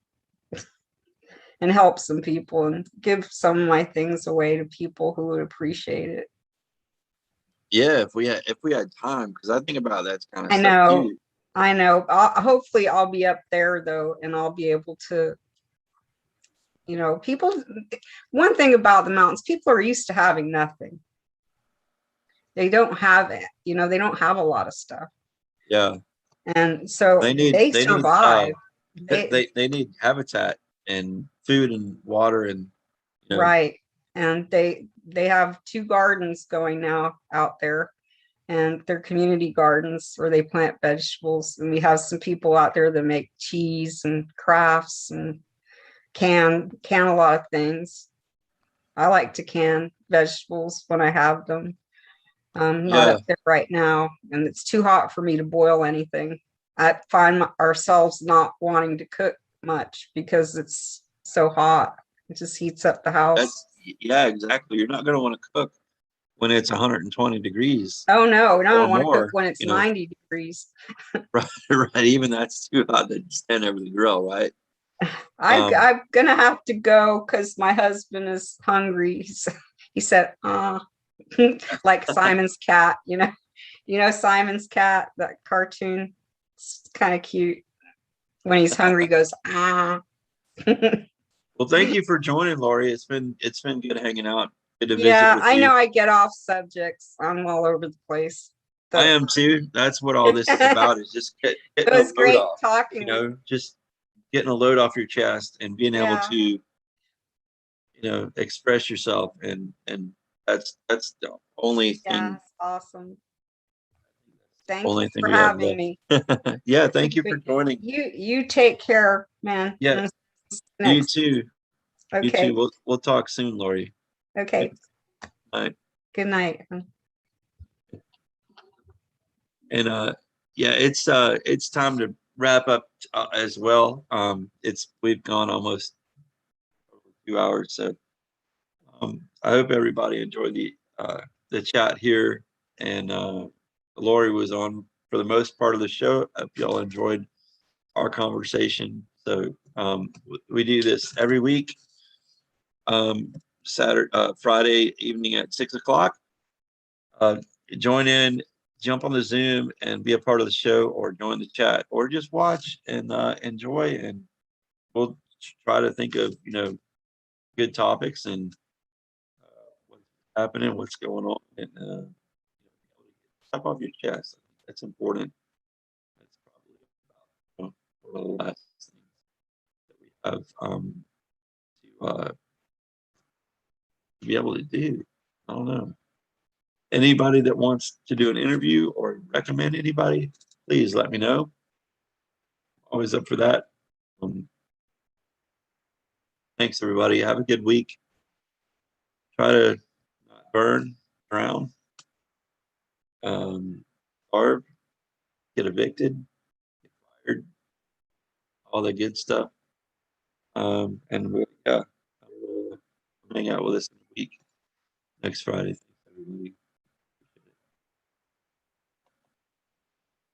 and help some people and give some of my things away to people who would appreciate it. Yeah, if we had time, because I think about that kind of I stuff know, too. I know. Hopefully I'll be up there though, and I'll be able to, people, one thing about the mountains, people are used to having nothing. They don't have it, they don't have a lot of stuff. Yeah, And so they survive. they need habitat and food and water and Right. And they have 2 gardens going now out there, and they're community gardens where they plant vegetables. And we have some people out there that make cheese and crafts and can a lot of things. I like to can vegetables when I have them. I'm not up there right now, and it's too hot for me to boil anything. I find ourselves not wanting to cook much because it's so hot. It just heats up the house. Yeah, exactly. You're not going to want to cook when it's 120 degrees Oh no, I or don't want to cook more. when it's 90 degrees. Right, right. Even that's too hot to stand over the grill, right? I'm gonna have to go because my husband is hungry. He said, like Simon's cat, You know Simon's cat, that cartoon? It's kind of cute. When he's hungry, he goes, ah. Well, thank you for joining, Lori. It's been good hanging out. Good to visit Yeah, with I you. know I get off subjects. I'm all over the place. I am too. That's what all this is about, is just It getting a was load great off, talking. you know, just getting a load off your chest and being able Yeah. to, you know, express yourself. And that's the only Yeah, thing, it's awesome. Thank only you thing for we have having left. me. Yeah, thank you for joining. You take care, man. Yeah, you Next. too. You Okay. too. We'll talk soon, Lori. Okay. Bye. Good night. And yeah, it's time to wrap up as well. We've gone almost 2 hours, so I hope everybody enjoyed the chat here. And Lori was on for the most part of the show. I hope y'all enjoyed our conversation. So we do this every week, Friday evening at 6 o'clock. Join in, jump on the Zoom and be a part of the show, or join the chat, or just watch and enjoy. And we'll try to think of, you know, good topics and what's happening, what's going on, and stuff off your chest. That's important. That's probably about one of the last things that we have to be able to do. I don't know. Anybody that wants to do an interview or recommend anybody, please let me know. Always up for that. Thanks, everybody. Have a good week. Try to not burn, drown, starve, get evicted, get fired, all the good stuff. And yeah, hang out with us in a week next Friday. Thanks, everybody.